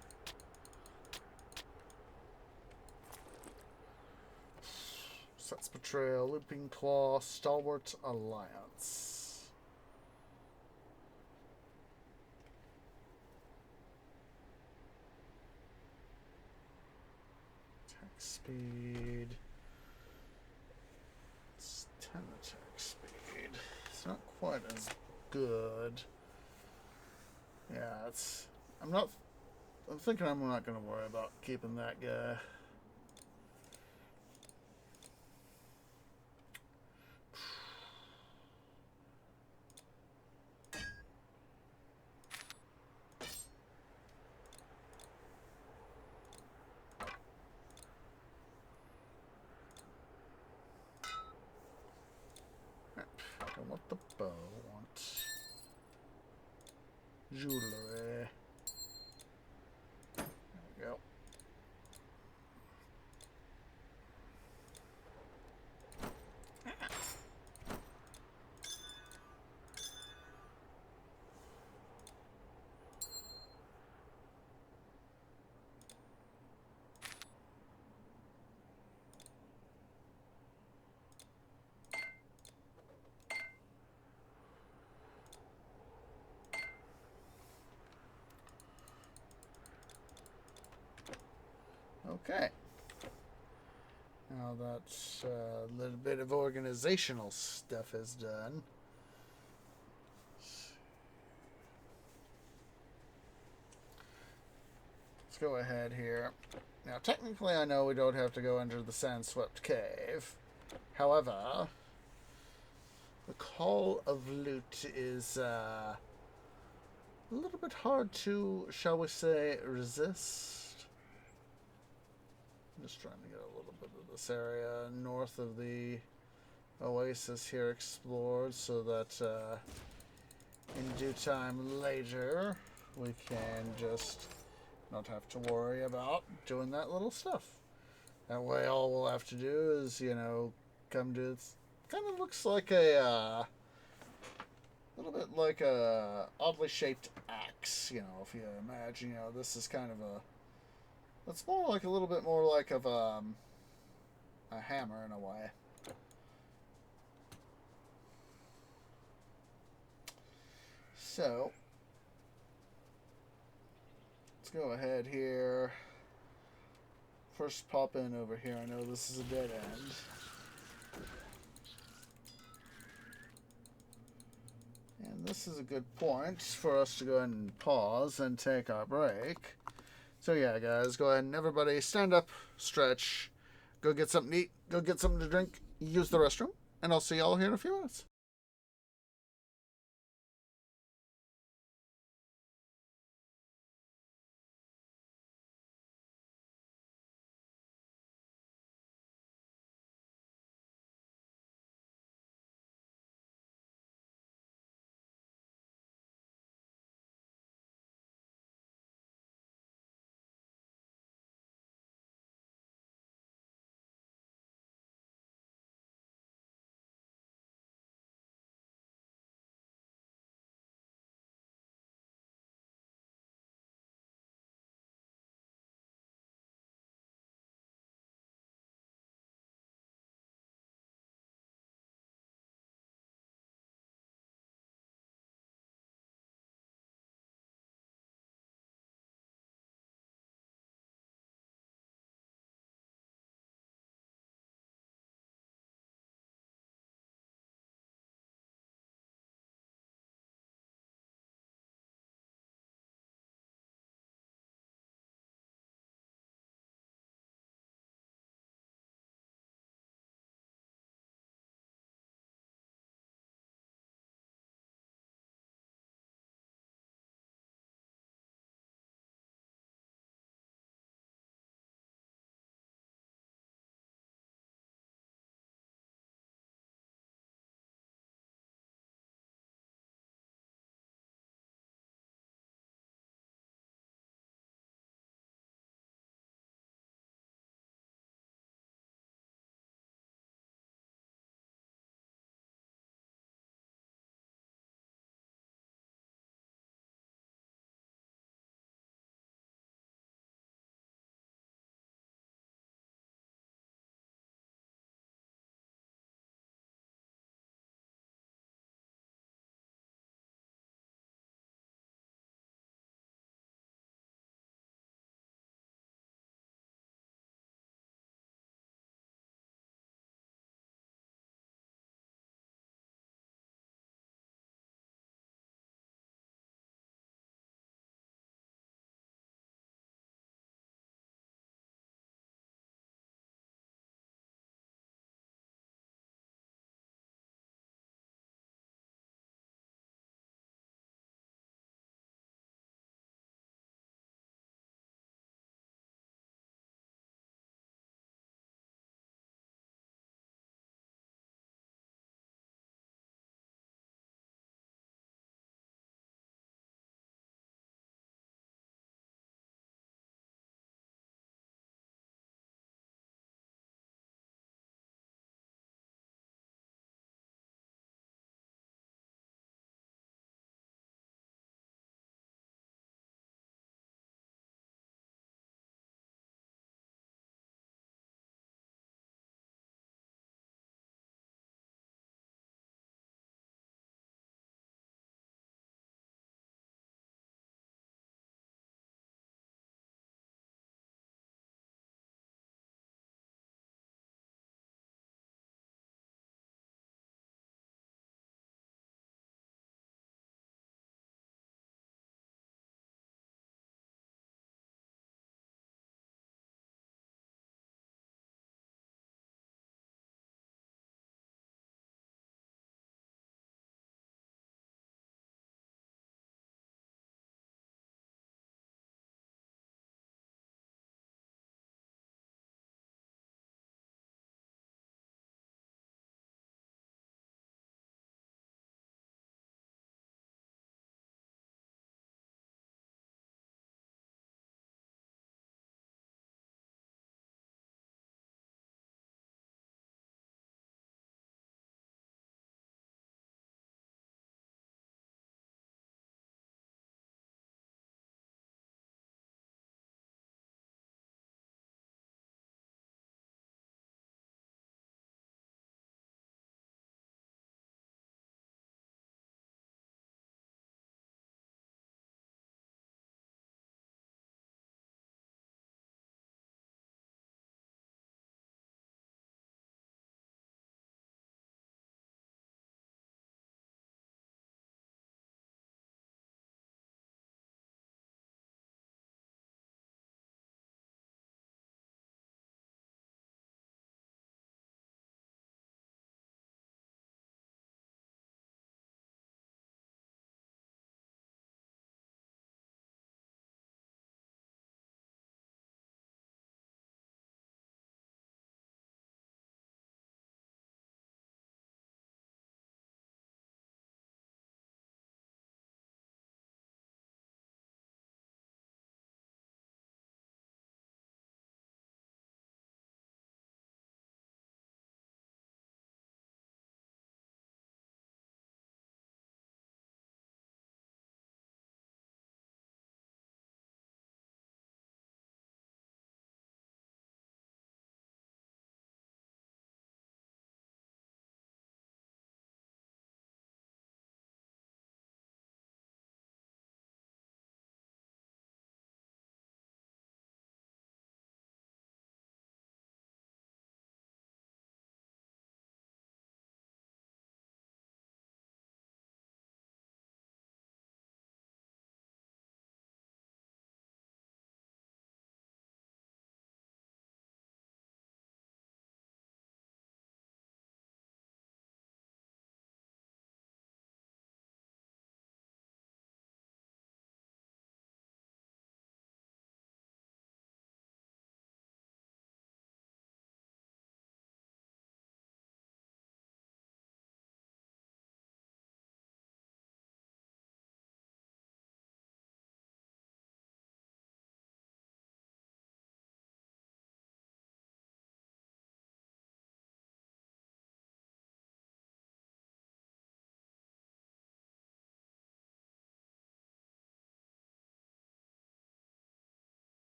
Sets Betrayal, Looping Claw, Stalwart Alliance. Attack speed. It's 10 attack speed. It's not quite as good. Yeah, it's... I'm thinking I'm not going to worry about keeping that guy. Don't want the bow, I want jewelry. There we go. Okay. Now that a little bit of organizational stuff is done. Let's go ahead here. Now, technically, I know we don't have to go into the Sand-Swept Cave. However, the Call of Loot is a little bit hard to, shall we say, resist. I'm just trying to get a little bit of this area north of the oasis here explored so that in due time later we can just not have to worry about doing that little stuff. That way all we'll have to do is, you know, come to this. Kind of looks like a little bit like a oddly shaped axe, you know, if you imagine, you know, this is kind of a, it's more like a little bit more like of a hammer in a way. So, let's go ahead here. First pop in over here. I know this is a dead end. And this is a good point for us to go ahead and pause and take our break. So yeah, guys, go ahead and everybody stand up, stretch, go get something to eat, go get something to drink, use the restroom, and I'll see y'all here in a few minutes.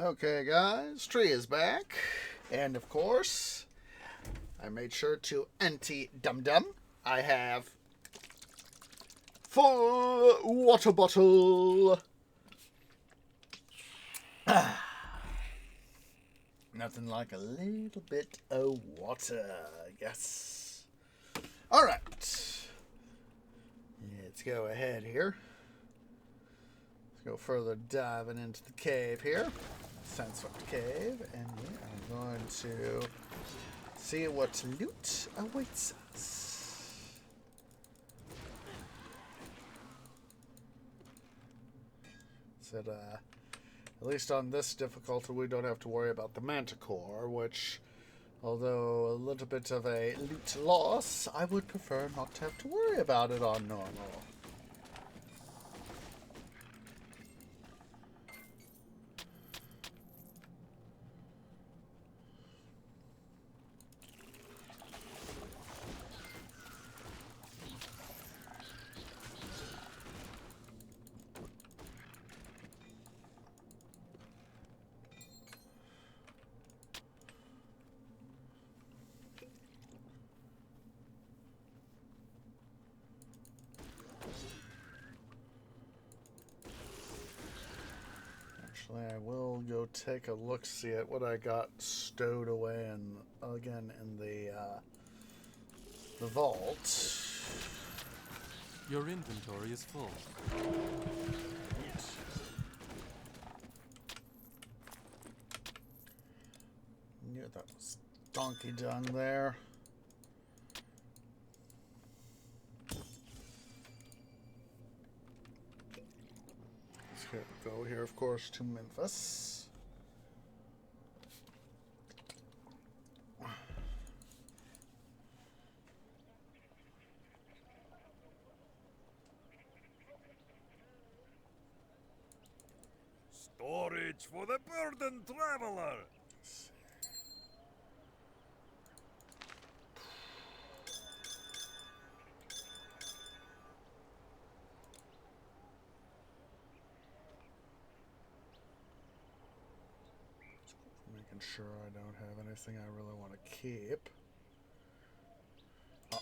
Okay, guys, Tree is back. And of course, I made sure to empty Dum Dum. I have full water bottle. Nothing like a little bit of water. Yes. All right. Let's go ahead here. Let's go further diving into the cave here. Sandswept cave. And we are going to see what loot awaits us. Said, at least on this difficulty, we don't have to worry about the Manticore, which, although a little bit of a loot loss, I would prefer not to have to worry about it on normal. I will go take a look-see at what I got stowed away again in the vault. Your inventory is full. Knew that was donkey dung there. Go here, of course, to Memphis. Storage for the burdened traveler. Making sure I don't have anything I really want to keep. Oh,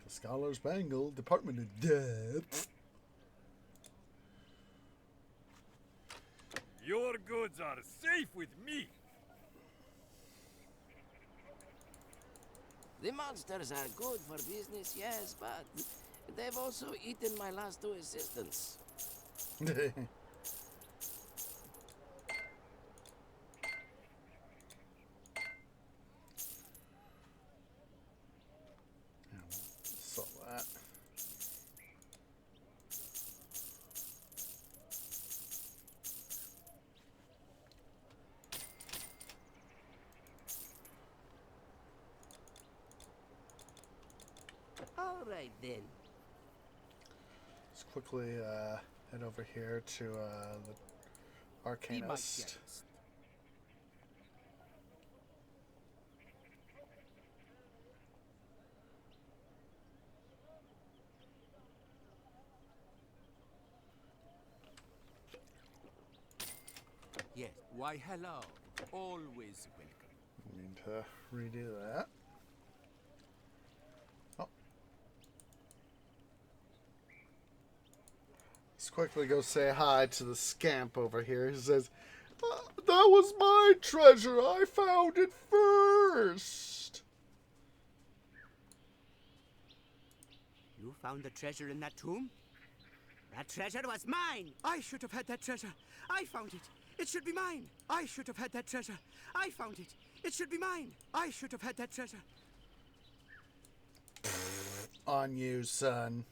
the Scholar's Bangle, Department of Death. Your goods are safe with me. The monsters are good for business, yes, but they've also eaten my last two assistants. So that. All right, then. Let's quickly head over here to the Arcanist. Yes. Why, hello. Always welcome. Need to redo that. Oh. Let's quickly go say hi to the scamp over here. He says, that was my treasure. I found it first. You found the treasure in that tomb? That treasure was mine! I should have had that treasure. I found it. It should be mine. I should have had that treasure. I found it. It should be mine. I should have had that treasure. On you, son.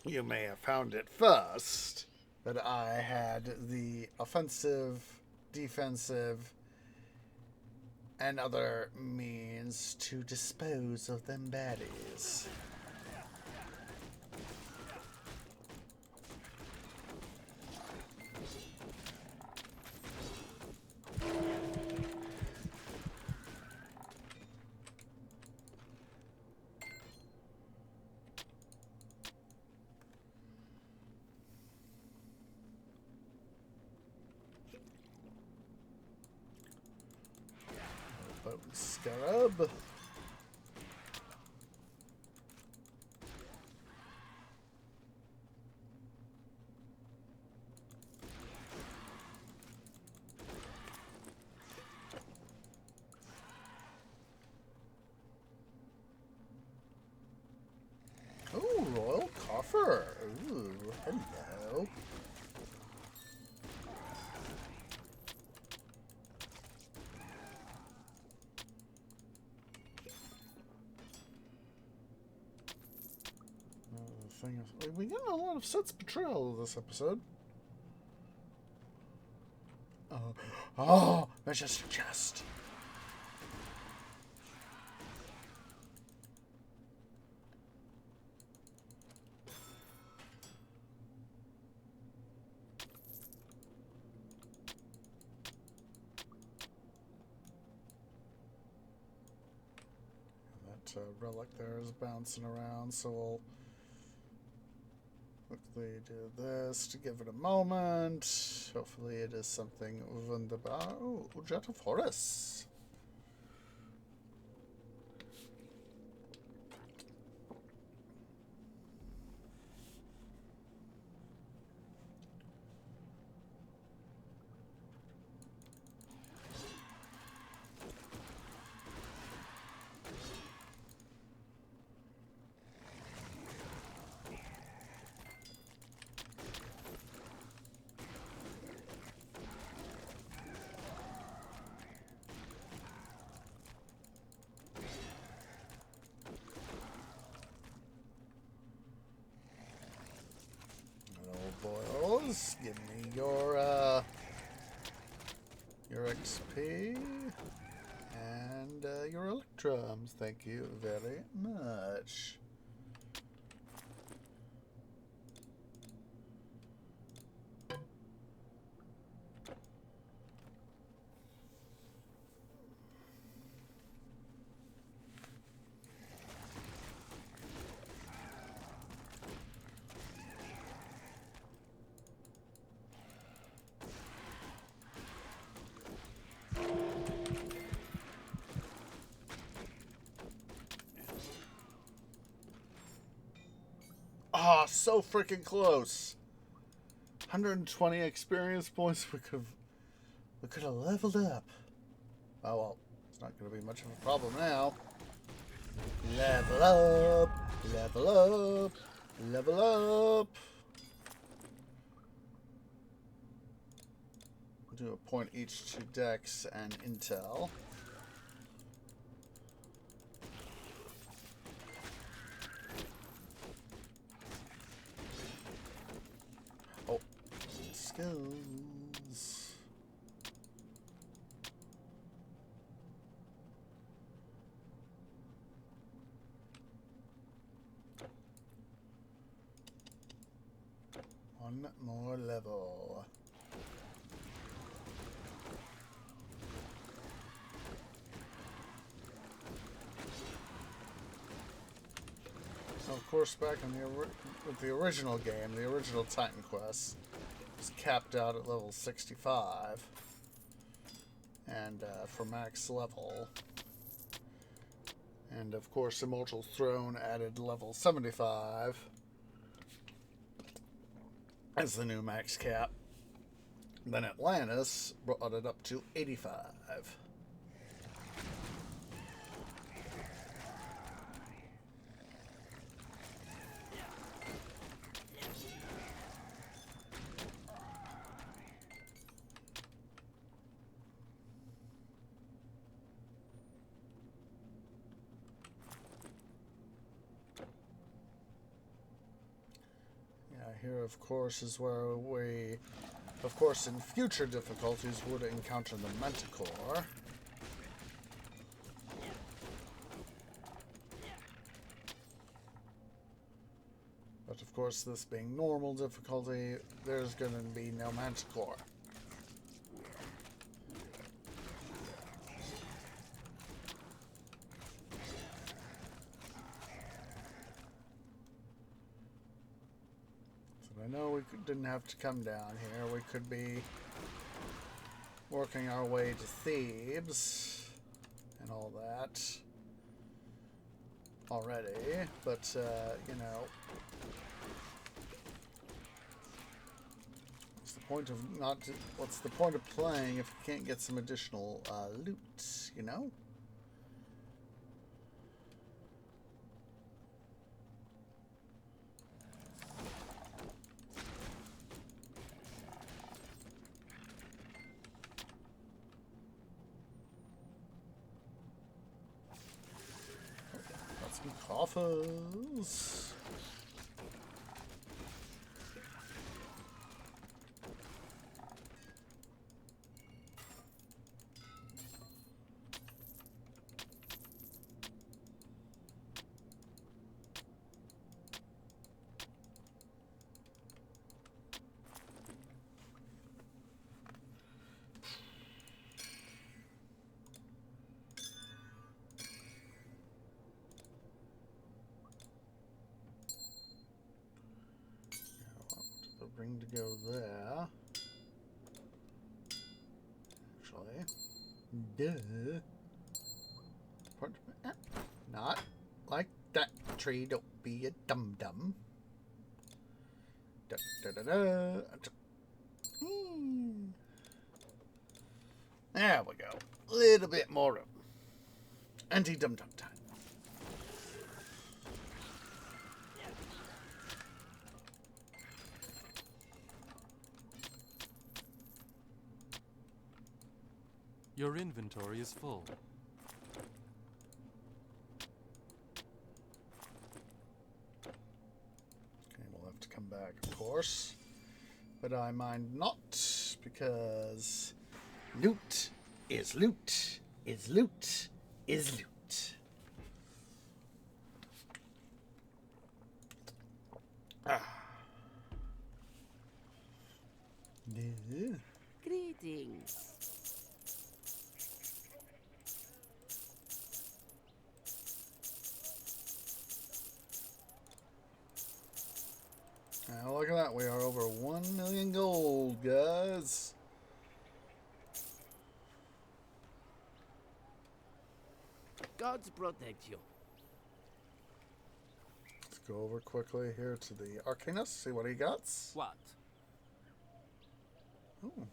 You may have found it first, but I had the offensive, defensive, and other means to dispose of them baddies. scarab. Ooh, royal coffer. Ooh, hello. We got a lot of sets betrayal this episode. Oh, Majestic Chest. That relic there is bouncing around, so we'll quickly do this to give it a moment. Hopefully it is something wunderbar. Oh, Jet of Horus. Boils, give me your XP and your electrums. Thank you very much. Ah, oh, so freaking close. 120 experience points. We could have leveled up. Oh well, it's not going to be much of a problem now. Level up, level up, level up. We'll do a point each to Dex and Intel. Oh, skills. One more level. So of course, back in with the original game, the original Titan Quest was capped out at level 65, and for max level. And of course, Immortal's Throne added level 75 as the new max cap. Then Atlantis brought it up to 85. Here, of course, is where we, of course, in future difficulties would encounter the Manticore. But of course, this being normal difficulty, there's going to be no Manticore. I know we didn't have to come down here. We could be working our way to Thebes and all that already, but, you know, what's the point of playing if you can't get some additional loot, you know? Got some coffers. Ring to go there. Actually, duh. Not like that, tree. Don't be a dum dum. Da, da, da, da. There we go. A little bit more room. Anti dum dum time. Your inventory is full. Okay, we'll have to come back, of course. But I mind not, because loot is loot is loot is loot. Ah. Yeah. Greetings. Now look at that, we are over 1 million gold, guys. Gods protect you. Let's go over quickly here to the Arcanist, see what he got. What? Ooh.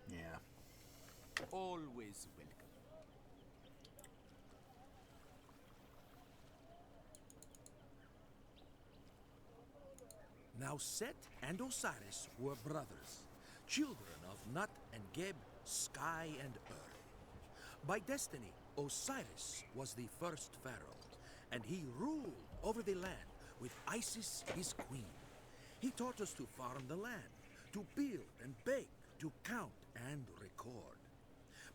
Yeah. Always welcome. Now Set and Osiris were brothers, children of Nut and Geb, sky and earth. By destiny, Osiris was the first pharaoh, and he ruled over the land with Isis his queen. He taught us to farm the land, to build and bake, to count and record.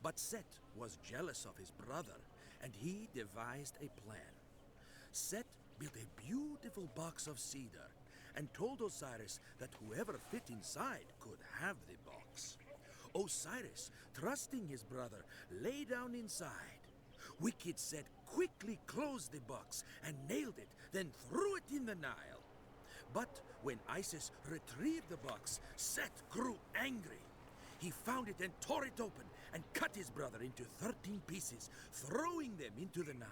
But Set was jealous of his brother, and he devised a plan. Set built a beautiful box of cedar and told Osiris that whoever fit inside could have the box. Osiris, trusting his brother, lay down inside. Wicked Set quickly closed the box and nailed it, then threw it in the Nile. But when Isis retrieved the box, Set grew angry. He found it and tore it open and cut his brother into 13 pieces, throwing them into the Nile.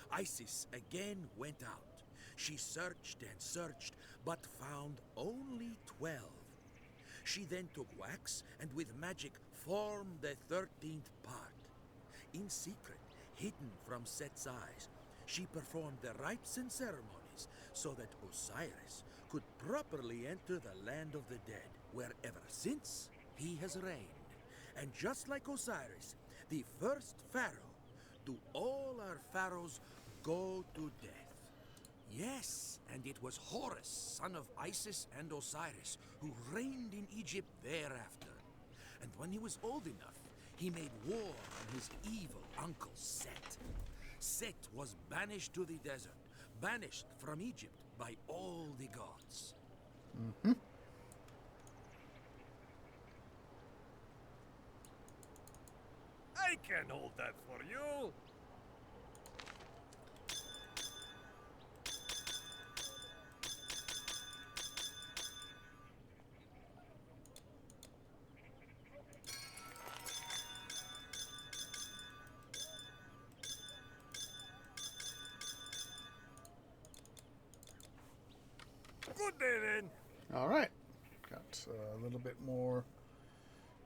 Isis again went out. She searched and searched, but found only 12. She then took wax and with magic formed the 13th part. In secret, hidden from Set's eyes, she performed the rites and ceremonies so that Osiris could properly enter the land of the dead, where ever since he has reigned. And just like Osiris, the first pharaoh, do all our pharaohs go to death? Yes, and it was Horus, son of Isis and Osiris, who reigned in Egypt thereafter. And when he was old enough, he made war on his evil uncle Set. Set was banished to the desert, banished from Egypt by all the gods. Mm-hmm. I can hold that for you. Good day, then. All right. Got a little bit more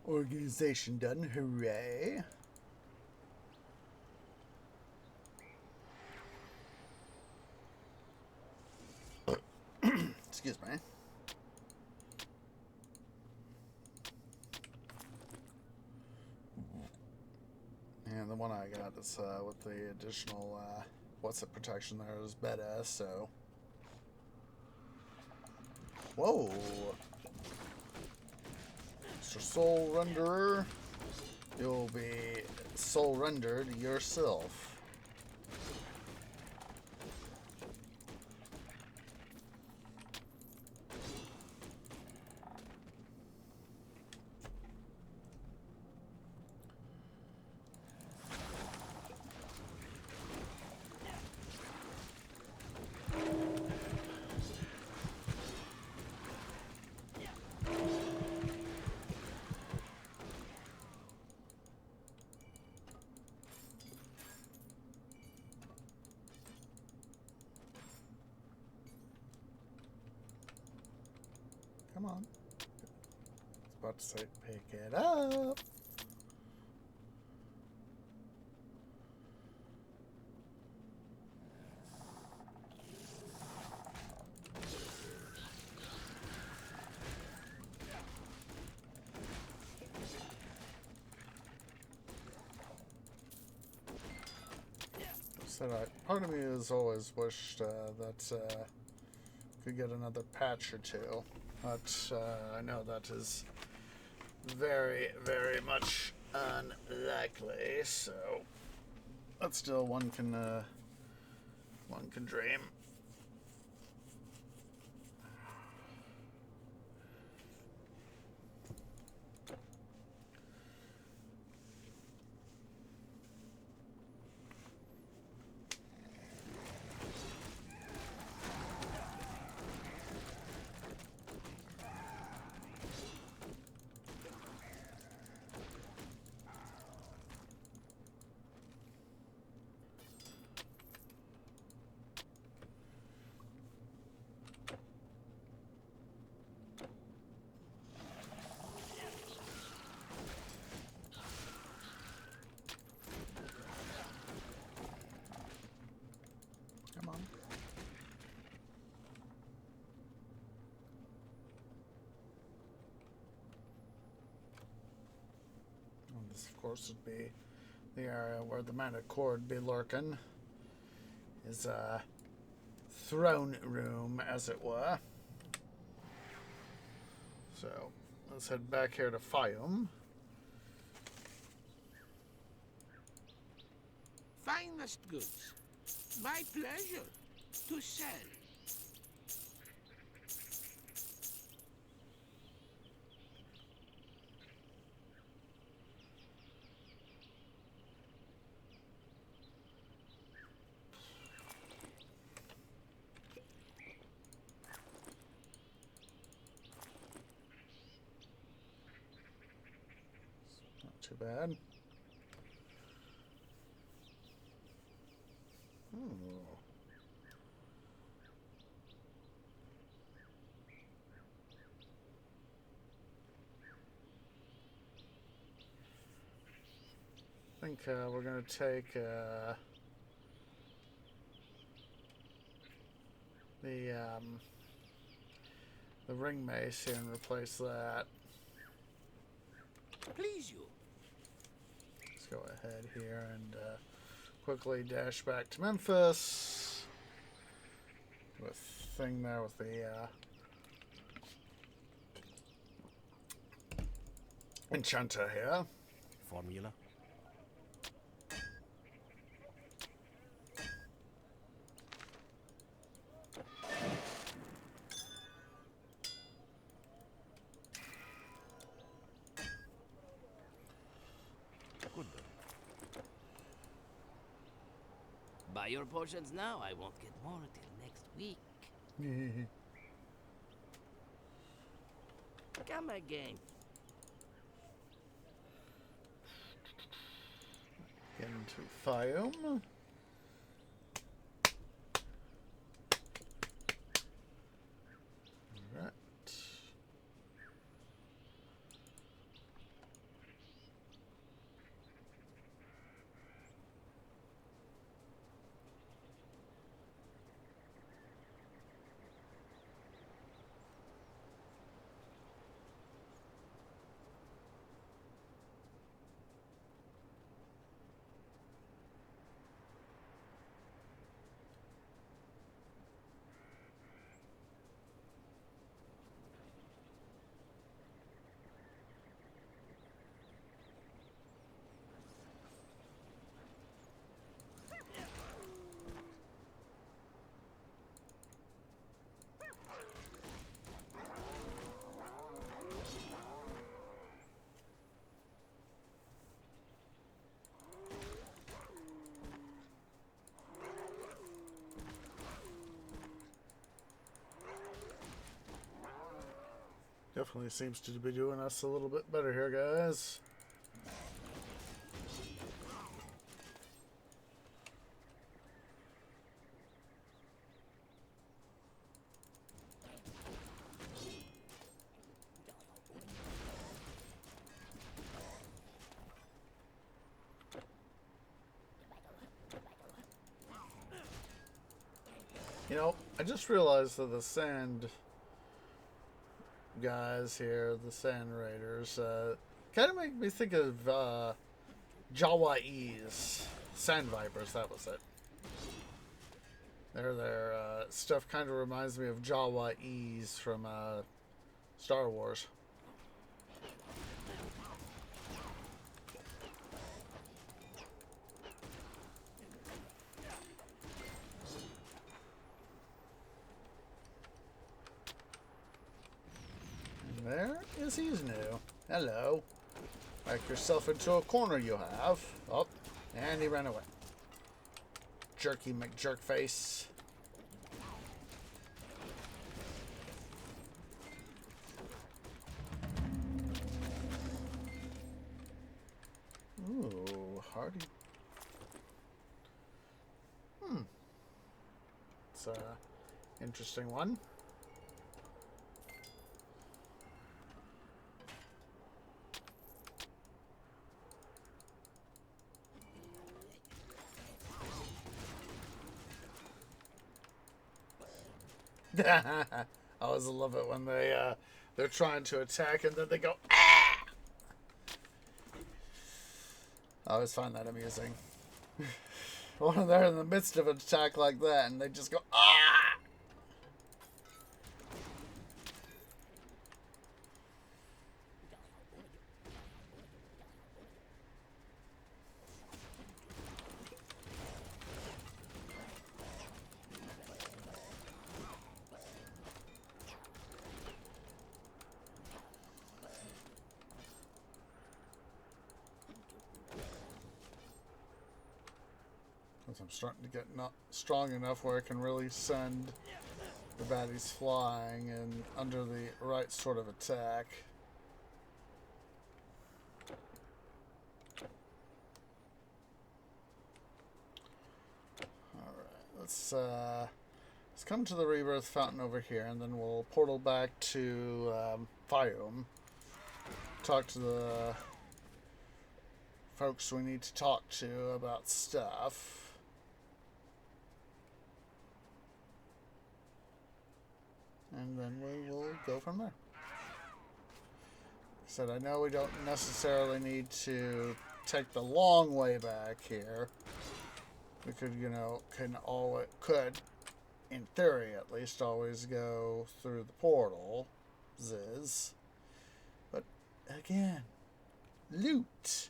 organization done. Hooray. Excuse me. And the one I got is with the additional, what's the protection there is baddies, so. Whoa. Mr. Soul Renderer, you'll be soul rendered yourself. Come on. I was about to say pick it up. Part of me has always wished that could get another patch or two, but I know that is very, very much unlikely. So, but still, one can dream. Come on. And this, of course, would be the area where the mana core would be lurking. Is a throne room, as it were. So let's head back here to Fayum. Finest goods. My pleasure to sell. Not too bad. I think we're going to take the ring mace here and replace that. Please you. Let's go ahead here and quickly dash back to Memphis with thing there with the enchanter here. Formula. Buy your potions now. I won't get more till next week. Come again. Into Fayum. Definitely seems to be doing us a little bit better here, guys. You know, I just realized that the sand guys here, the sand raiders, kind of make me think of Jawai's sand vipers. That was it. Their stuff kind of reminds me of Jawai's from Star Wars. There is Isnu. Hello. Back yourself into a corner you have. Oh, and he ran away. Jerky McJerkface. Ooh, hardy. It's a interesting one. I always love it when they're trying to attack and then they go ah! I always find that amusing. When they're in the midst of an attack like that and they just go ah! I'm starting to get not strong enough where I can really send the baddies flying and under the right sort of attack. Alright, let's come to the rebirth fountain over here and then we'll portal back to Fayum. Talk to the folks we need to talk to about stuff. And then we will go from there. Like I said, I know we don't necessarily need to take the long way back here. We could, you know, could, in theory at least, always go through the portal. Ziz. But, again, loot!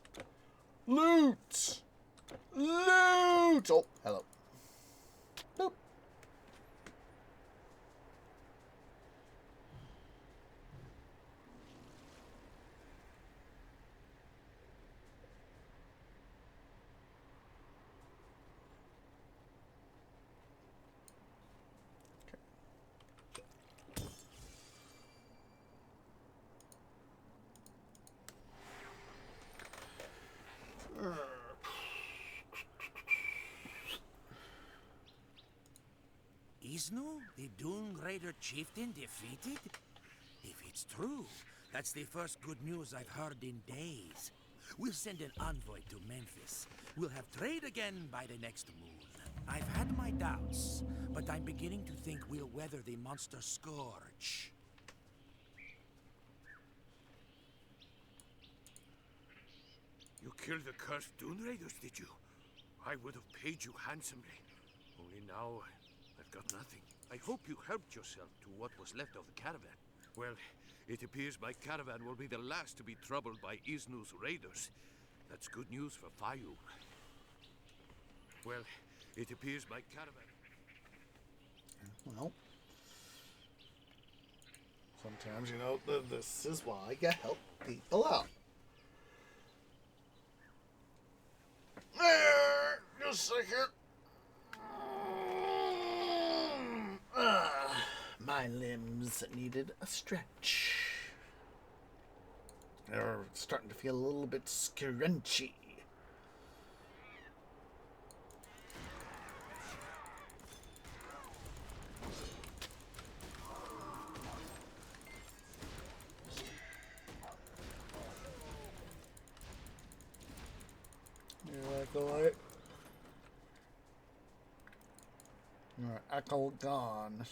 Loot! Loot! Oh, hello. Boop. Isnu, the Dune Raider chieftain, defeated? If it's true, that's the first good news I've heard in days. We'll send an envoy to Memphis. We'll have trade again by the next moon. I've had my doubts, but I'm beginning to think we'll weather the monster scourge. You killed the cursed Dune Raiders, did you? I would have paid you handsomely. Only now, I've got nothing. I hope you helped yourself to what was left of the caravan. Well, it appears my caravan will be the last to be troubled by Isnu's raiders. That's good news for Fayum. Well, it appears my caravan... Well, sometimes, you know, this is why you help people out. There! Just a second. My limbs needed a stretch. They're starting to feel a little bit scrunchy. Acolyte. Alright, Acolyte gone.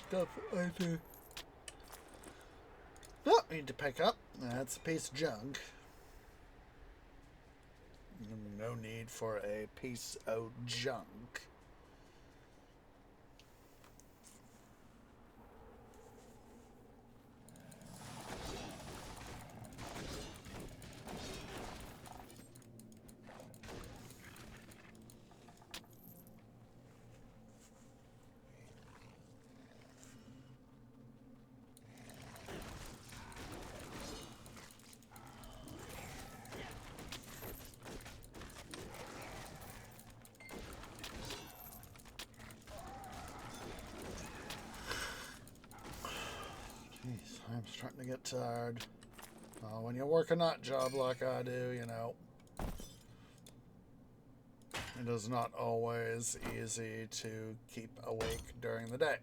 Stuff I do. Oh, need to pick up. That's a piece of junk. No need for a piece of junk. I'm starting to get tired. When you work a nut job like I do, you know, it is not always easy to keep awake during the day.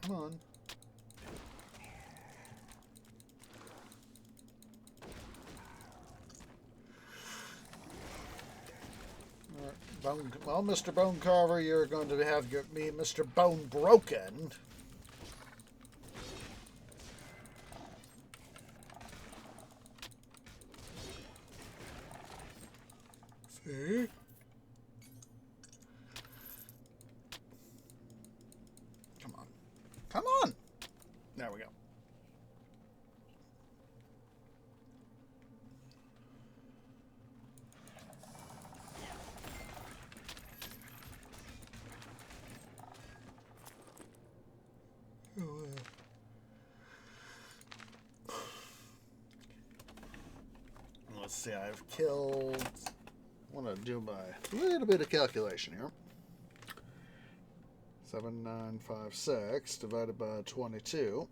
Come on. Well, Mr. Bone Carver, you're going to have me, Mr. Bone Broken. See? Come on. Come on! There we go. Let's see, I've killed... I want to do my little bit of calculation here. 7956 divided by 22.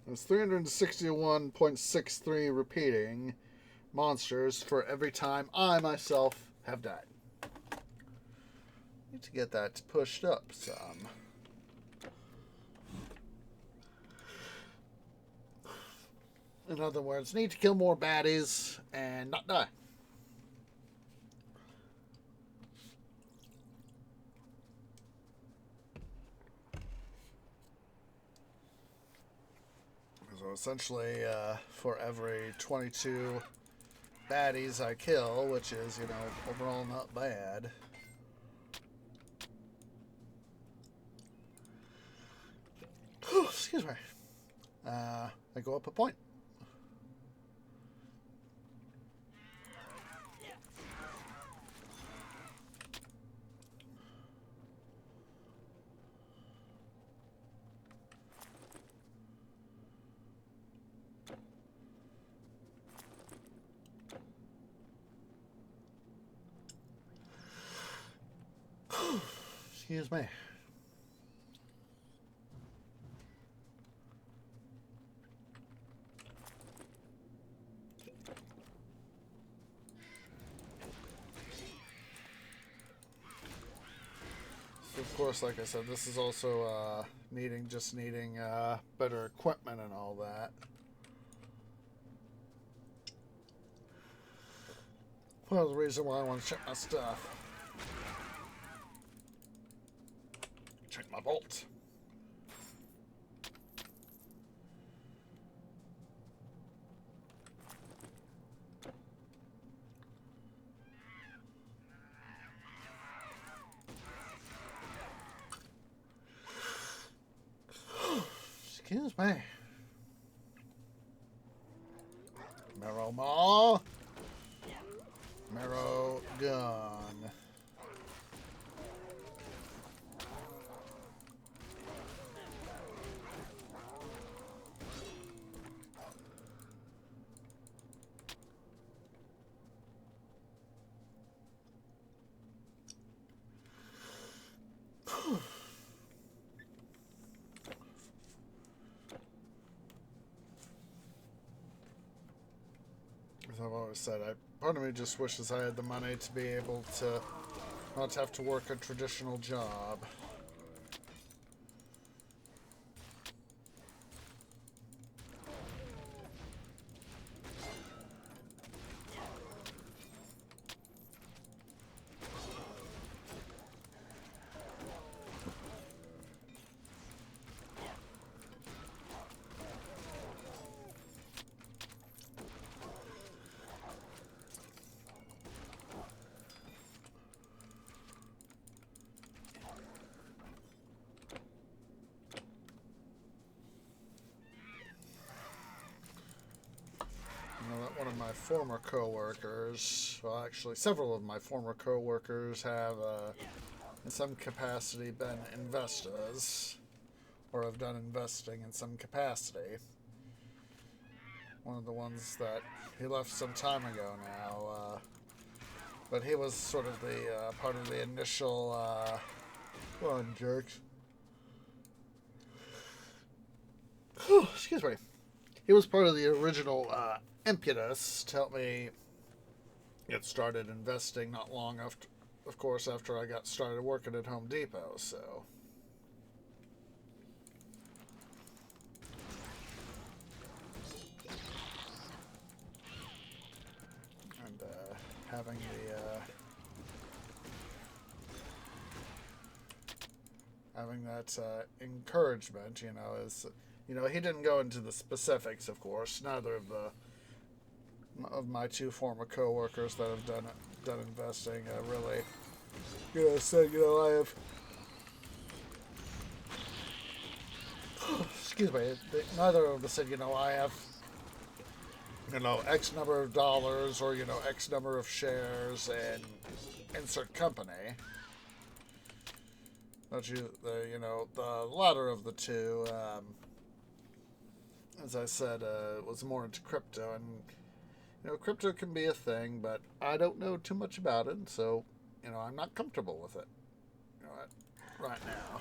That's 361.63 repeating monsters for every time I myself have died. Need to get that pushed up some. In other words, need to kill more baddies and not die. So essentially, for every 22 baddies I kill, which is, you know, overall not bad. Excuse me. I go up a point. Excuse me. So of course, like I said, this is also needing better equipment and all that. Part of the reason why I want to check my stuff. Check my bolt. Excuse me. Marrow Maw. Marrow Gun. As I've always said, part of me just wishes I had the money to be able to not have to work a traditional job. One of my former co-workers, well actually several of my former co-workers have in some capacity been investors, or have done investing in some capacity. One of the ones that he left some time ago now, but he was sort of the part of the initial, come on jerks. Excuse me. He was part of the original impetus to help me get started investing not long after, of course, after I got started working at Home Depot, so. And having that encouragement, you know, is, you know, he didn't go into the specifics, of course. Neither of my two former co-workers that have done investing really, you know, said, you know, I have, excuse me, neither of them said, you know, I have, you know, X number of dollars or, you know, X number of shares in insert company. But you know, the latter of the two, as I said, was more into crypto, and you know, crypto can be a thing, but I don't know too much about it, so you know, I'm not comfortable with it, you know, right now.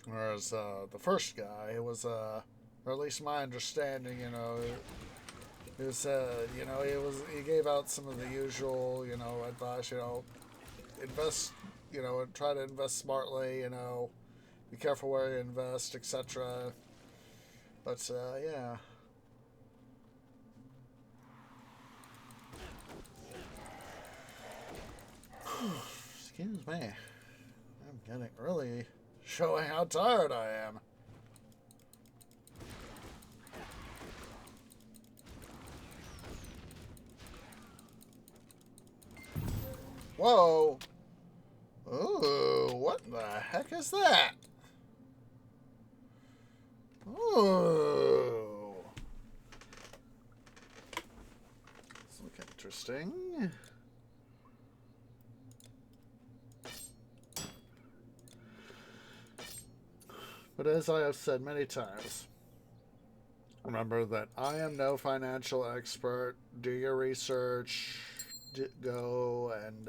Whereas the first guy, it was, or at least my understanding, you know, he was, you know, he gave out some of the usual, you know, advice, you know, invest, you know, and try to invest smartly, you know, be careful where you invest, etc. But yeah. Excuse me. I'm getting really showing how tired I am. Whoa. Ooh, what the heck is that? Ooh. This looks interesting. But as I have said many times, remember that I am no financial expert. Do your research. Go and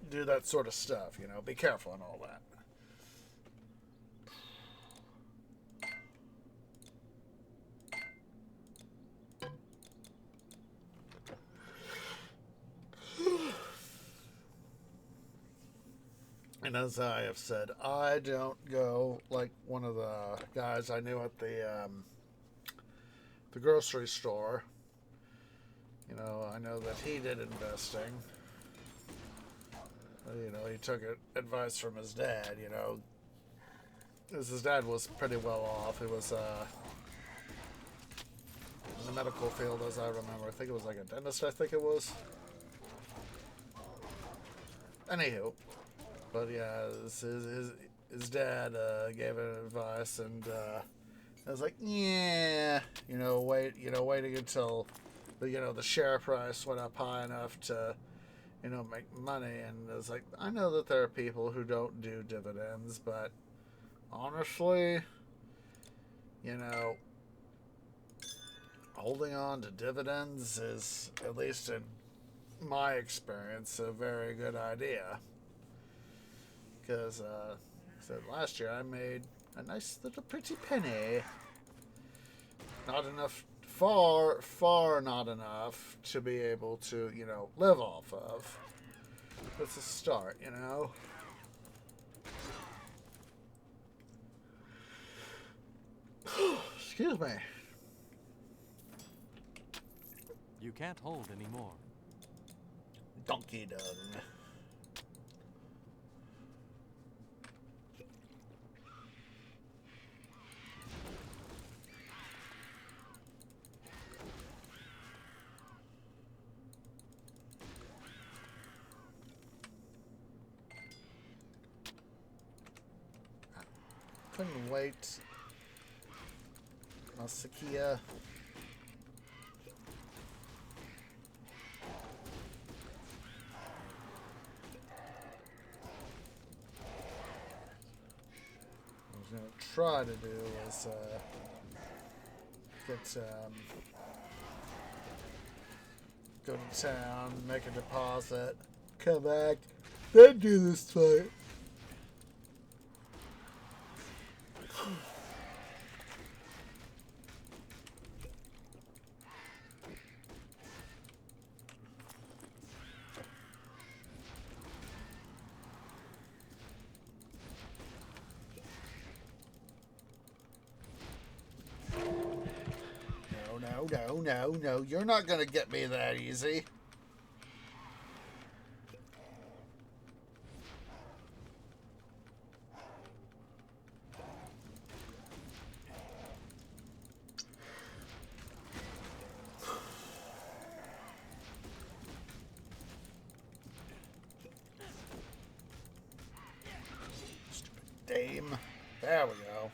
do that sort of stuff, you know. Be careful and all that. And as I have said, I don't go like one of the guys I knew at the grocery store. You know, I know that he did investing. You know, he took advice from his dad, you know. His dad was pretty well off. He was in the medical field, as I remember. I think it was like a dentist, I think it was. Anywho. But yeah, his dad gave him advice, and I was like, yeah, waiting until the share price went up high enough to, make money. And I was like, I know that there are people who don't do dividends, but honestly, holding on to dividends is, at least in my experience, a very good idea. Because, last year I made a nice little pretty penny. Not enough, far not enough to be able to, live off of. It's a start, Excuse me. You can't hold anymore. Donkey dung. Couldn't wait. Masakia. What I was going to try to do is go to town, make a deposit, come back, then do this fight. No, you're not gonna get me that easy. Stupid dame. There we go.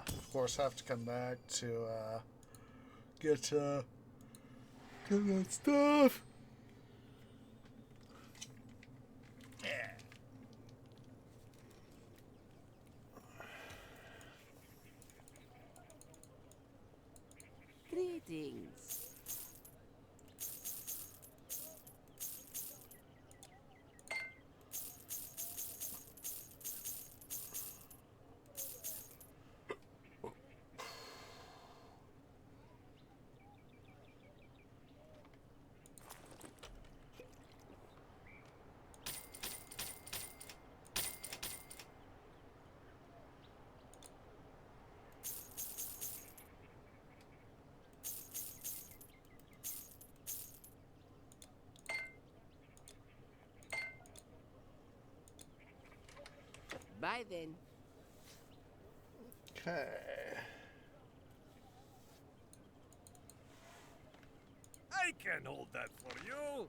Of course, have to come back to get that stuff. Yeah. Greetings. Bye then. Okay. I can hold that for you.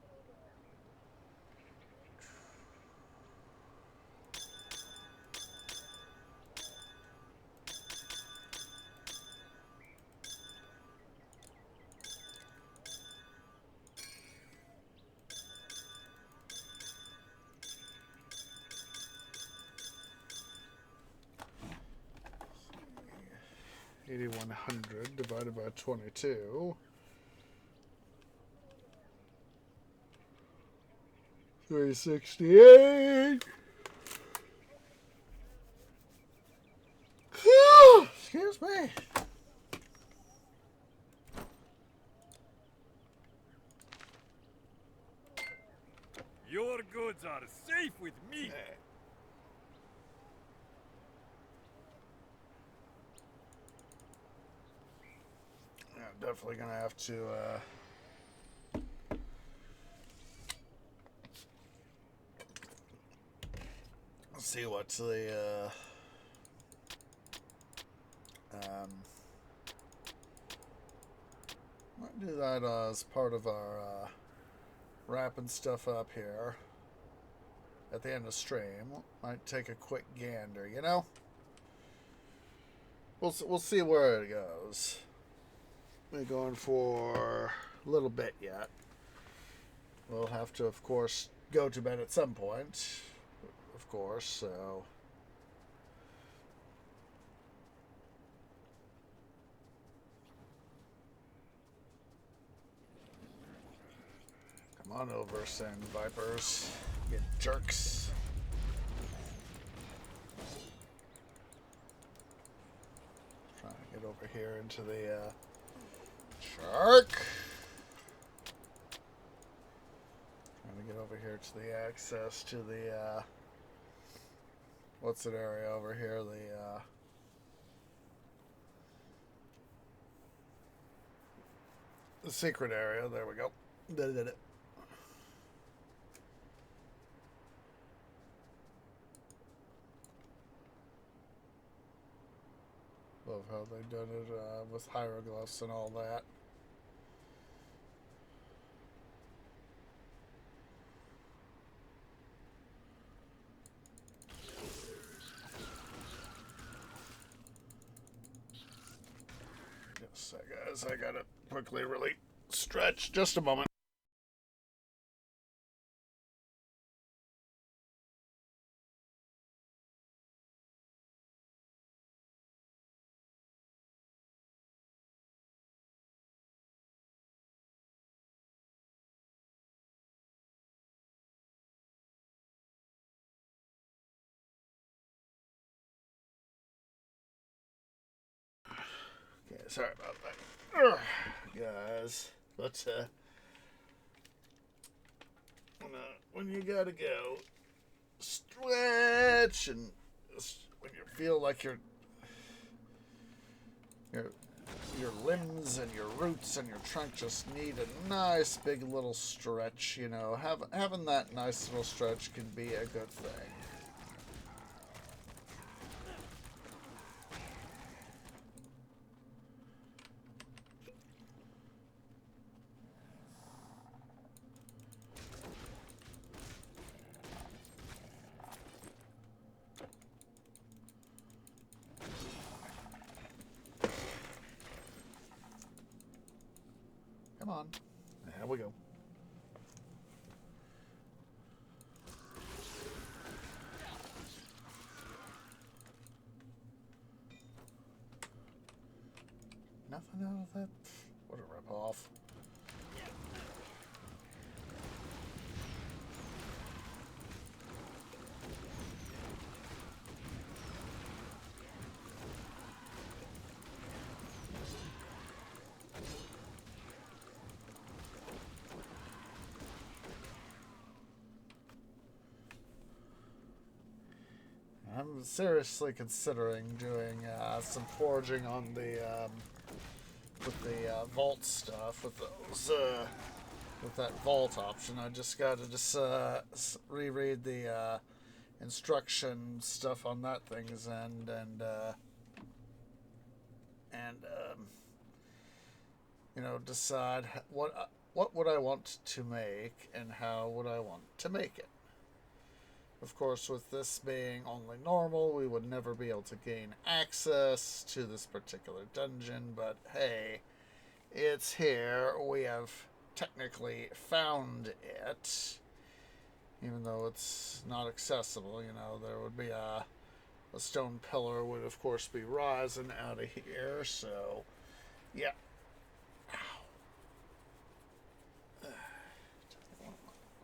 $8,100 divided by 22. 368. me. Your goods are safe with me. Yeah, definitely gonna have to see what the might do that as part of our wrapping stuff up here at the end of stream. Might take a quick gander, you know. We'll see where it goes. We're going for a little bit yet. We'll have to, of course, go to bed at some point, of course, so. Come on over, Sand Vipers. You jerks. Trying to get over here into the shark. Trying to get over here to the access to the what's that area over here? The secret area. There we go. Did it. Love how they done it with hieroglyphs and all that. Just a sec, guys. I gotta quickly really stretch. Just a moment. Okay, sorry about that. Guys, but when you gotta go stretch, and when you feel like your limbs and your roots and your trunk just need a nice big little stretch, you know, having that nice little stretch can be a good thing. Come on. There we go. Nothing out of that? What a rip-off. I'm seriously considering doing some foraging on the with the vault stuff, with those with that vault option. I just got to reread the instruction stuff on that thing's end, and you know, decide what would I want to make and how would I want to make it. Of course, with this being only normal, we would never be able to gain access to this particular dungeon, but hey, it's here. We have technically found it, even though it's not accessible. You know, there would be a stone pillar would, of course, be rising out of here, so, yeah.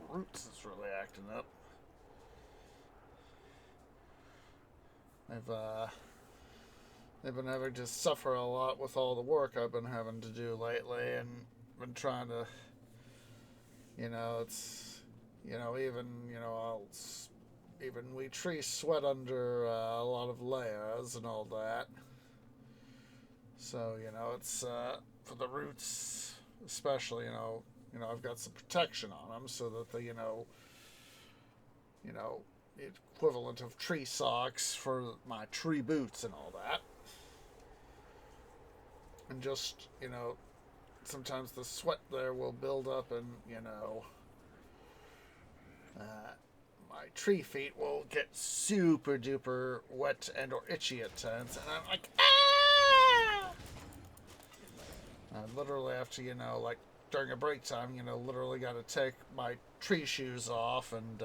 Roots is really acting up. they've been having to suffer a lot with all the work I've been having to do lately, and been trying to, it's, even we trees sweat under a lot of layers and all that. So, it's for the roots, especially, I've got some protection on them so that the, the equivalent of tree socks for my tree boots and all that. And just, sometimes the sweat there will build up and, my tree feet will get super duper wet and or itchy at times. And I'm like, ah! I literally have to, during a break time, literally got to take my tree shoes off and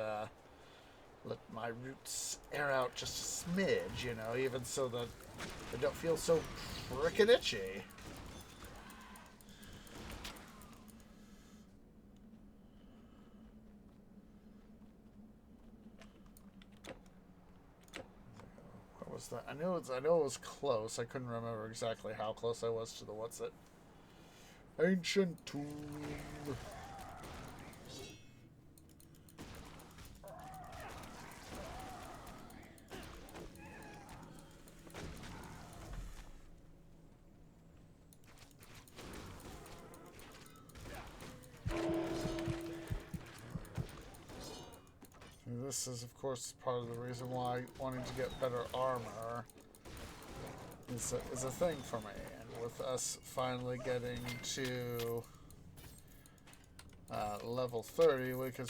let my roots air out just a smidge, even so that they don't feel so frickin' itchy. What was that? I know it was close. I couldn't remember exactly how close I was to the what's it? Ancient tomb. This is, of course, part of the reason why wanting to get better armor is a thing for me. And with us finally getting to level 30, we can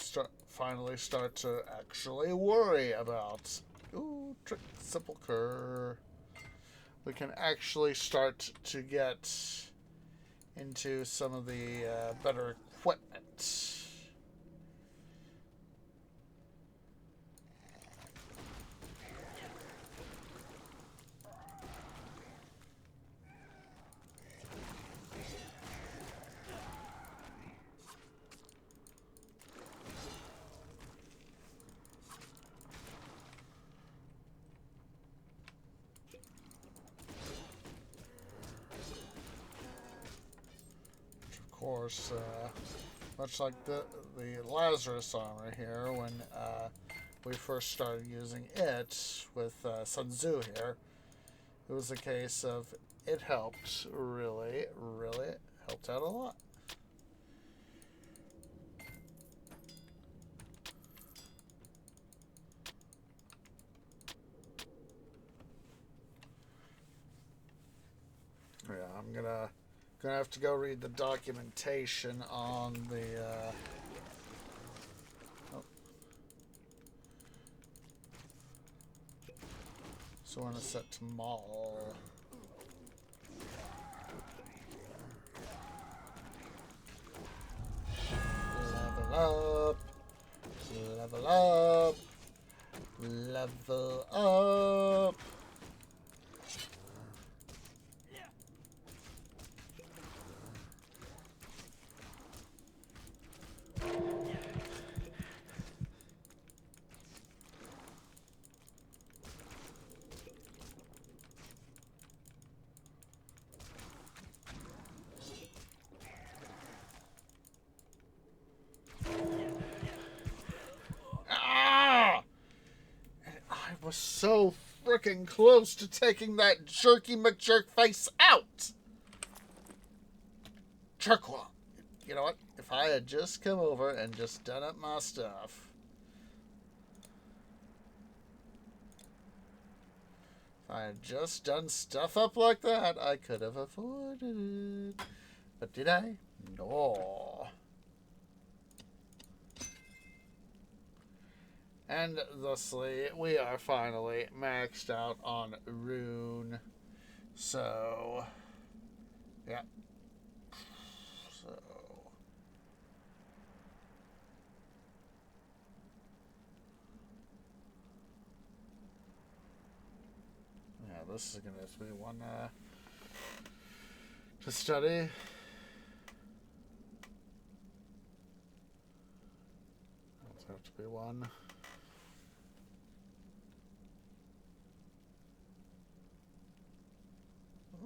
finally start to actually worry about... Ooh, trick sepulcher. We can actually start to get into some of the better equipment. Of course, much like the Lazarus armor here, when we first started using it with Sun Tzu here, it was a case of it helped, really helped out a lot. Yeah, I'm gonna have to go read the documentation on the so I want to set to Maul. Level up, level up, level up. Was so freaking close to taking that jerky McJerk face out. Jerkwall. You know what? If I had just come over and just done up my stuff. If I had just done stuff up like that, I could have afforded it. But did I? No. And thusly, we are finally maxed out on Rune. So, yeah. So, yeah, this is going to be one to study. That's have to be one.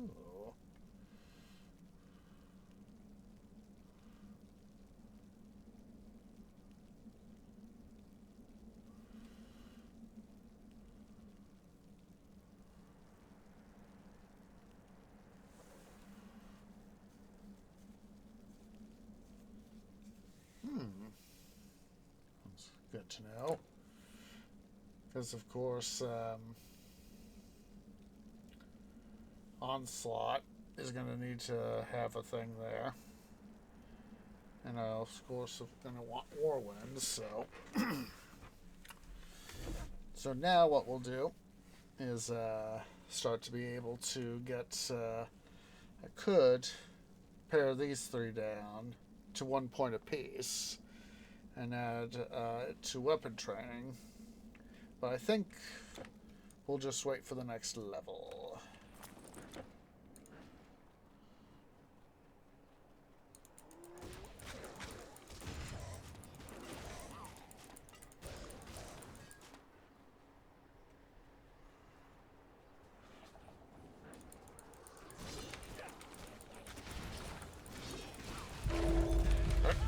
Ooh. That's good to know. Because, of course, Onslaught is going to need to have a thing there. And of course, I'm going to want Warwind, so... So now what we'll do is start to be able to get... I could pare these three down to 1 point apiece and add it to weapon training. But I think we'll just wait for the next level.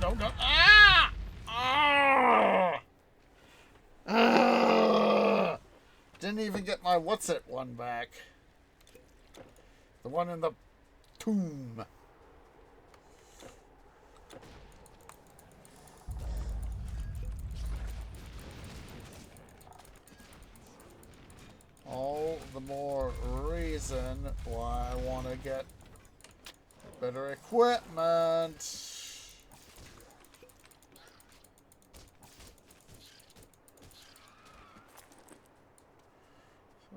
No, no. Ah! Ah! Ah! Didn't even get my what's it one back. The one in the tomb. All the more reason why I want to get better equipment.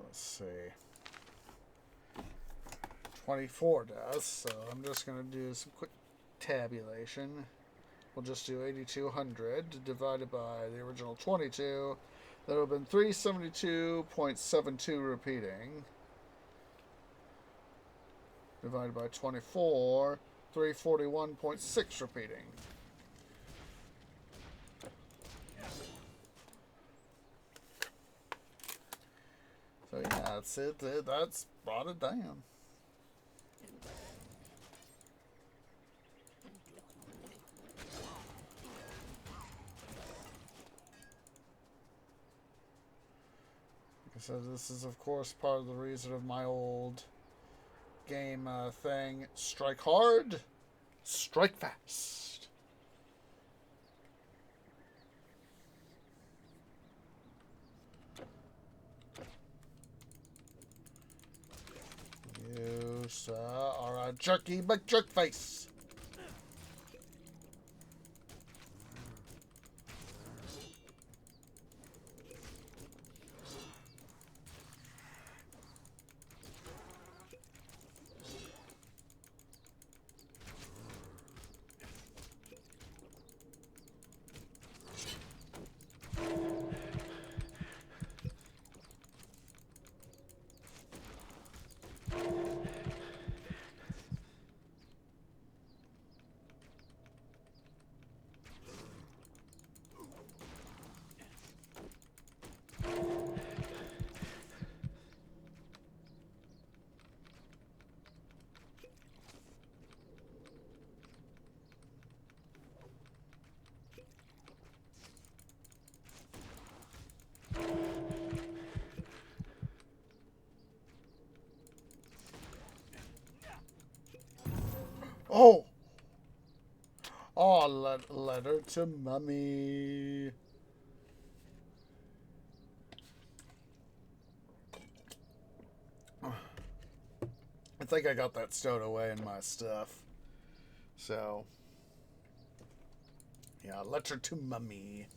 Let's see. 24 does, so I'm just going to do some quick tabulation. We'll just do 8,200 divided by the original 22. That would have been 372.72 repeating. Divided by 24, 341.6 repeating. So yeah, that's it. That's brought it down. Like I said, this is of course part of the reason of my old game thing. Strike hard, strike fast. You, sir, are a jerky McJerkface. Oh! Oh, letter to Mummy. I think I got that stowed away in my stuff. So, yeah, letter to Mummy.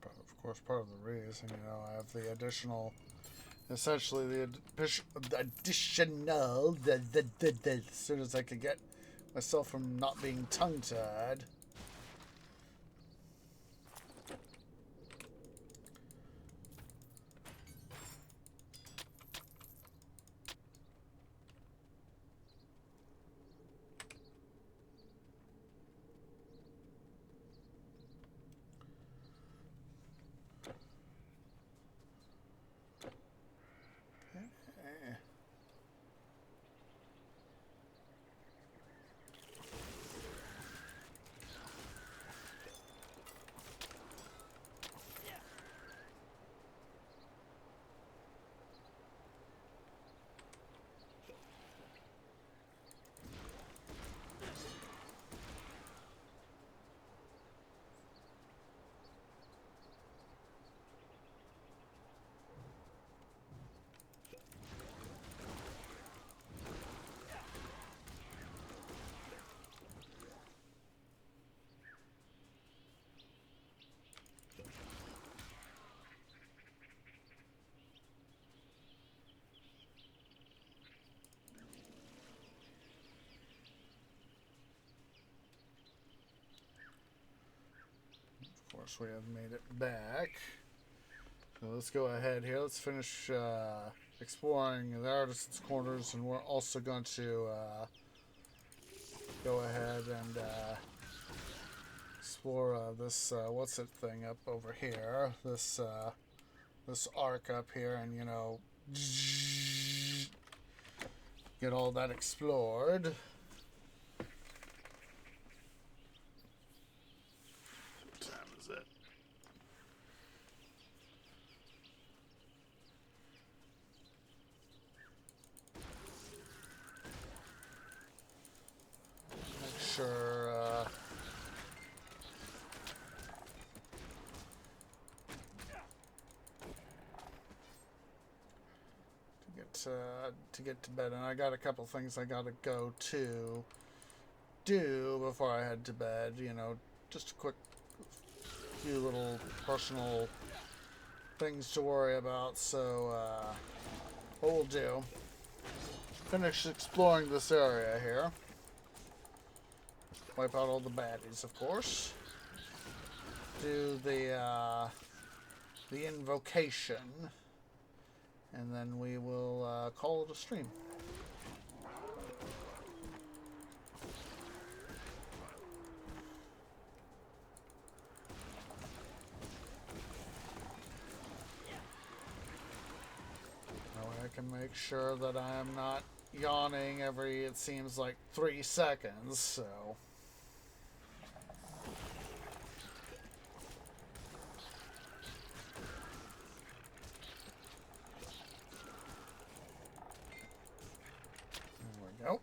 of course, part of the reason, you know, I have the additional, essentially the additional, as soon as I could get myself from not being tongue-tied. Of course, we have made it back. So let's go ahead here. Let's finish exploring the artists' quarters, and we're also going to go ahead and explore this what's it thing up over here. This arc up here, and you know, get all that explored. What time is it? Make sure to get to bed, and I got a couple things I gotta go to do before I head to bed. You know, just a quick few little personal things to worry about. So what we'll do, finish exploring this area here, wipe out all the baddies, of course, do the invocation, and then we will call it a stream. That way I can make sure that I am not yawning every, it seems like, 3 seconds, so... Nope.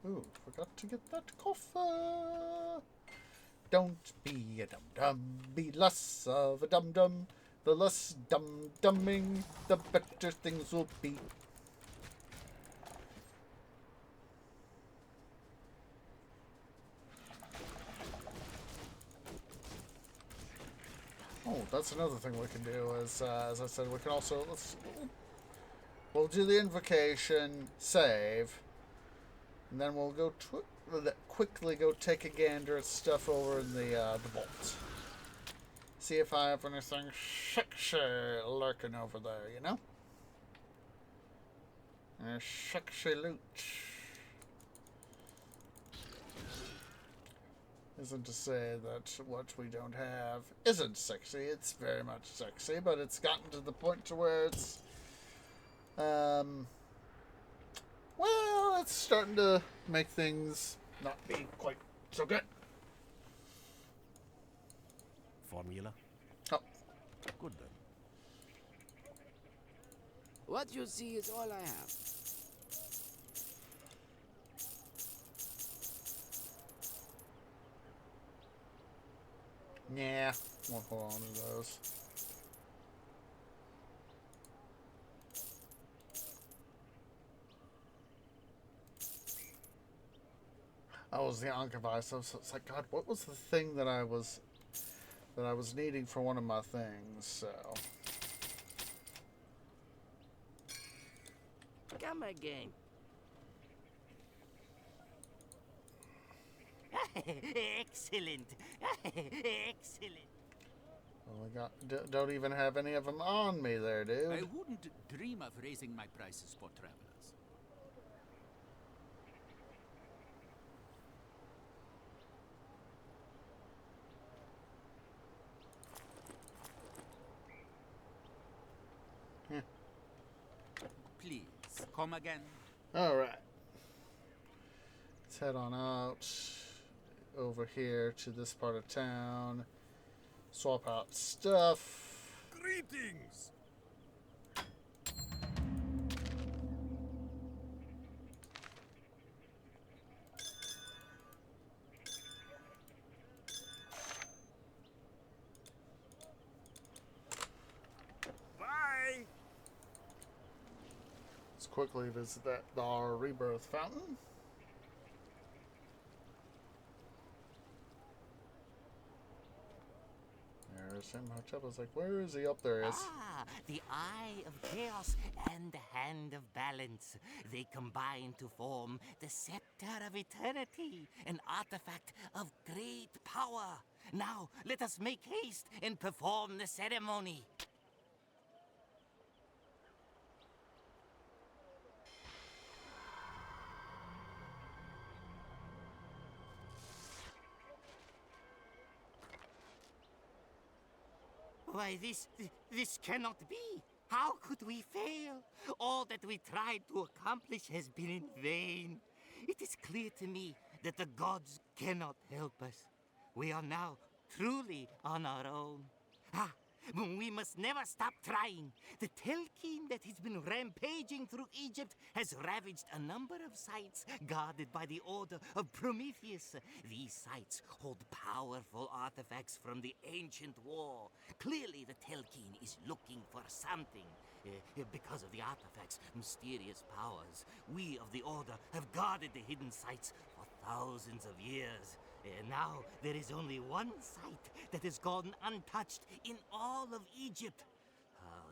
Ooh, forgot to get that coffer. Don't be a dum-dum, be less of a dum-dum. The less dum-dumming, the better things will be. Oh, that's another thing we can do is, as I said, we can also, we'll do the invocation, save, and then we'll go quickly go take a gander at stuff over in the vault. See if I have anything sexy lurking over there, you know? Sexy loot. Isn't to say that what we don't have isn't sexy. It's very much sexy, but it's gotten to the point to where it's well, it's starting to make things not be quite so good. Formula? Oh. Good then. What you see is all I have. Yeah, won't hold on to those. Oh, it was the Ankh device. So it's like, God, what was the thing that I was that I was needing for one of my things, so... Come again. Excellent. Excellent. Well, don't even have any of them on me there, dude. I wouldn't dream of raising my prices for travelers. Please, come again. Alright. Let's head on out over here to this part of town. Swap out stuff. Greetings! Bye! Let's quickly visit our rebirth fountain. There's him. I was like, where is he? Up there he is. Ah, the Eye of Chaos and the Hand of Balance. They combine to form the Scepter of Eternity, an artifact of great power. Now, let us make haste and perform the ceremony. Why, this cannot be. How could we fail? All that we tried to accomplish has been in vain. It is clear to me that the gods cannot help us. We are now truly on our own. Ah, but we must never stop trying. The Telkeen that has been rampaging through Egypt has ravaged a number of sites guarded by the Order of Prometheus. These sites hold powerful artifacts from the ancient war. Clearly, the Telkeen is looking for something. Because of the artifacts' mysterious powers, we of the Order have guarded the hidden sites for thousands of years. Now, there is only one site that has gone untouched in all of Egypt.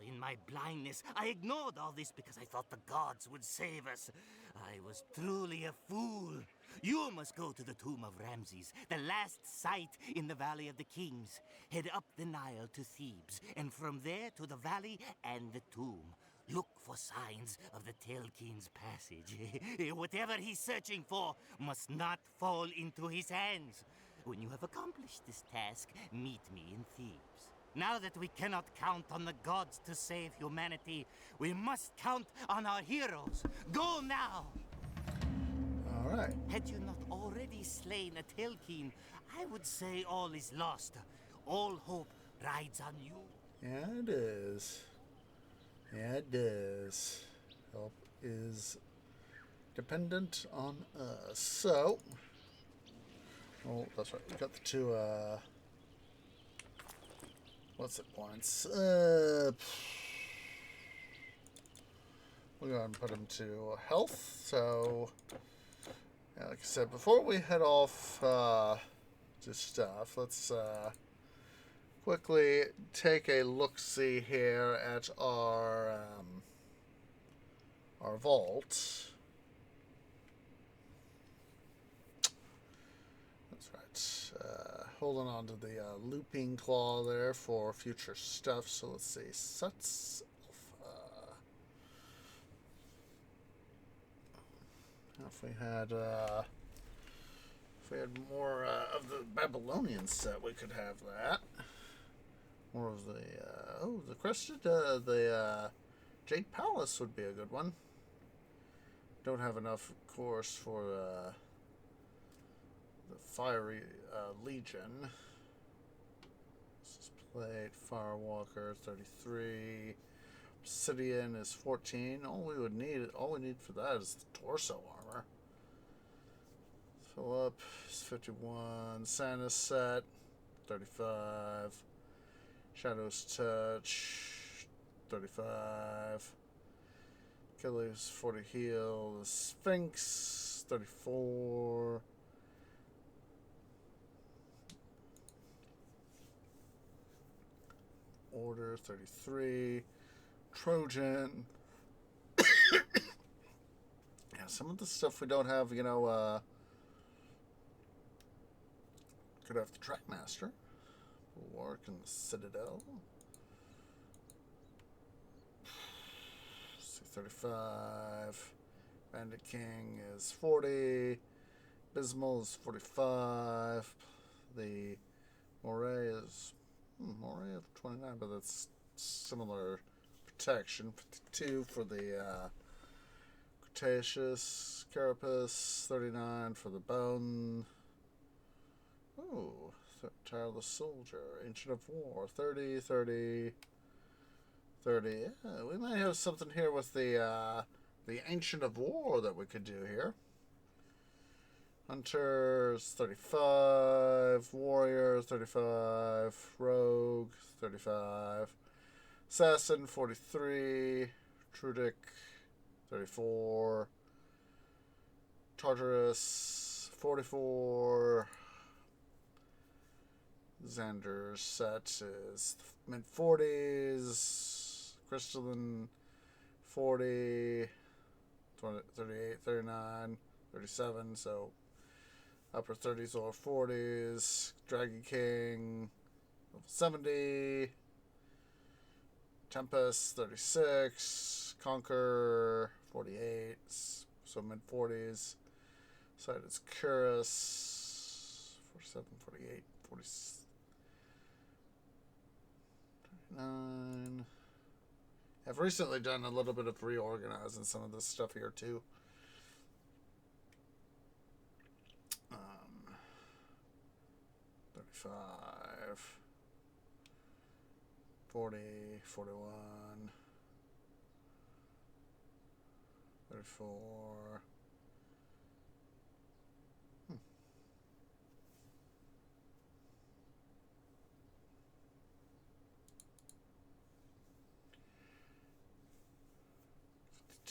In my blindness, I ignored all this because I thought the gods would save us. I was truly a fool. You must go to the tomb of Ramses, the last site in the Valley of the Kings. Head up the Nile to Thebes, and from there to the valley and the tomb. Look for signs of the Telkeen's passage. Whatever he's searching for must not fall into his hands. When you have accomplished this task, meet me in Thebes. Now that we cannot count on the gods to save humanity, we must count on our heroes. Go now! All right. Had you not already slain a Telkeen, I would say all is lost. All hope rides on you. Yeah, it is. Yeah, it does. Help is dependent on us. So, oh, that's right. We got the two, what's it, points? We'll go ahead and put him to health. So, yeah, like I said, before we head off to stuff, let's quickly take a look-see here at our vault. That's right. Holding on to the looping claw there for future stuff. So let's see. Suts Alpha. If we had more of the Babylonian set, we could have that. More of the the crested the Jade Palace would be a good one. Don't have enough, of course, for the Fiery Legion. This is plate. Firewalker 33. Obsidian is 14. All we need for that is the torso armor. Fill up is 51. Santa's set 35. Shadow's Touch 35. Achilles 40 heal. The Sphinx 34. warrior, 33. Trojan. Yeah, some of the stuff we don't have, could have the Trackmaster. Work in the Citadel. 35. Bandit King is 40. Bismal is 45. The Moray is Moray of 29, but that's similar protection. 52 for the Cretaceous. Carapace, 39 for the Bone. Ooh, Tireless Soldier. Ancient of War, 30, 30, 30. Yeah, we might have something here with the Ancient of War that we could do here. Hunters, 35. Warrior, 35. Rogue, 35. Assassin, 43. Trudic, 34. Tartarus, 44. Xander's set is mid-40s. Crystalline, 40. 20, 38, 39, 37, so upper 30s, lower 40s. Dragon King, 70. Tempest, 36. Conqueror, 48, so mid-40s. Side is Curus, 47, 48, 49. I've recently done a little bit of reorganizing some of this stuff here too. 35, 40, 41, 34.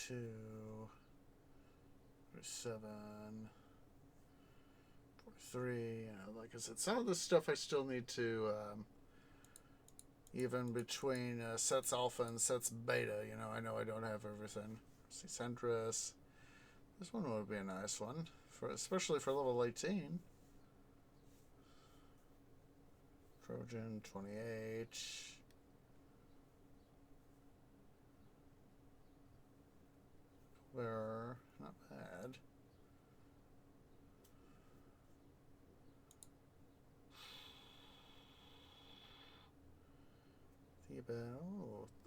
2, 37, 43. Like I said, some of this stuff I still need to, even between sets alpha and sets beta, I know I don't have everything. See, Centris. This one would be a nice one, especially for level 18. Trojan, 28. They're not bad.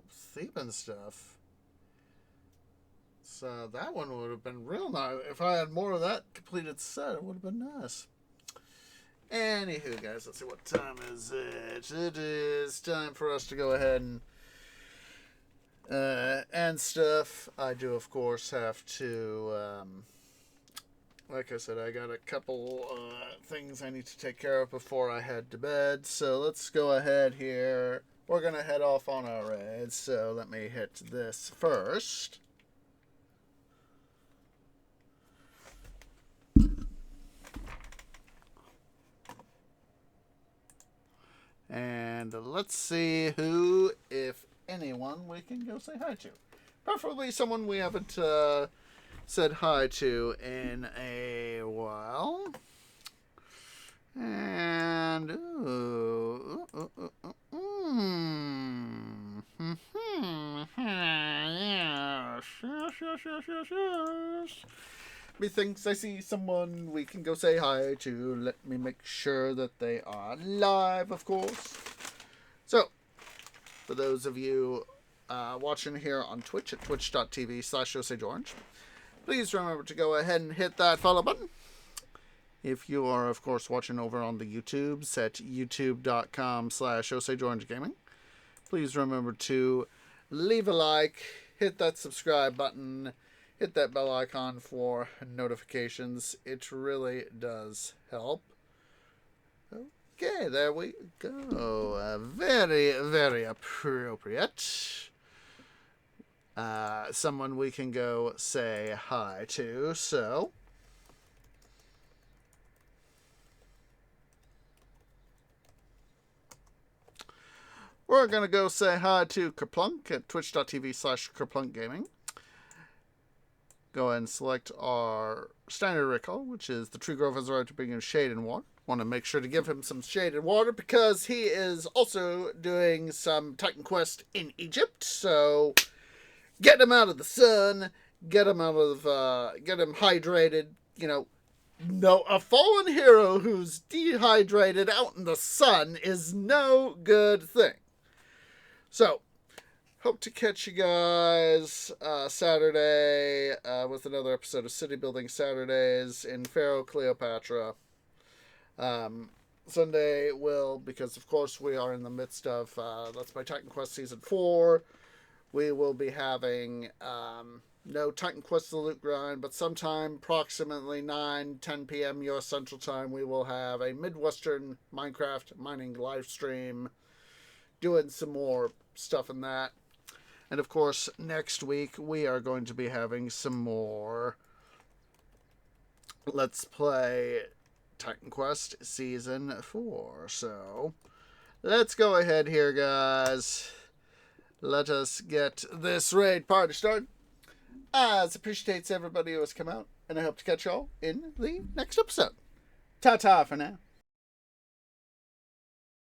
Theban stuff. So that one would have been real nice. If I had more of that completed set, it would have been nice. Anywho, guys, let's see, what time is it? It is time for us to go ahead and stuff. I do, of course, have to, like I said, I got a couple things I need to take care of before I head to bed. So let's go ahead here. We're going to head off on our raid. So let me hit this first. And let's see who, if anyone, we can go say hi to. Preferably someone we haven't said hi to in a while. And yes. Methinks I see someone we can go say hi to. Let me make sure that they are live, of course. So, for those of you watching here on Twitch at twitch.tv/OsageOrange, please remember to go ahead and hit that follow button. If you are, of course, watching over on the YouTubes at youtube.com/OsageOrangeGaming, please remember to leave a like, hit that subscribe button, hit that bell icon for notifications. It really does help. Okay, there we go. Very, very appropriate. Someone we can go say hi to, so we're going to go say hi to Kerplunk at twitch.tv/KerplunkGaming. Go ahead and select our standard recall, which is the Tree Grove has the right to bring him shade and water. Want to make sure to give him some shade and water because he is also doing some Titan Quest in Egypt. So get him out of the sun, get him hydrated. You know, no, a fallen hero who's dehydrated out in the sun is no good thing. So, hope to catch you guys Saturday with another episode of City Building Saturdays in Pharaoh Cleopatra. Sunday will, because of course we are in the midst of Let's Play Titan Quest Season 4. We will be having no Titan Quest The Loot Grind, but sometime approximately 9-10 p.m. U.S. Central Time, we will have a Midwestern Minecraft mining live stream, doing some more stuff in that. And of course, next week we are going to be having some more Let's Play Titan Quest Season 4. So, let's go ahead here, guys. Let us get this raid party started. As appreciates everybody who has come out, and I hope to catch y'all in the next episode. Ta-ta for now.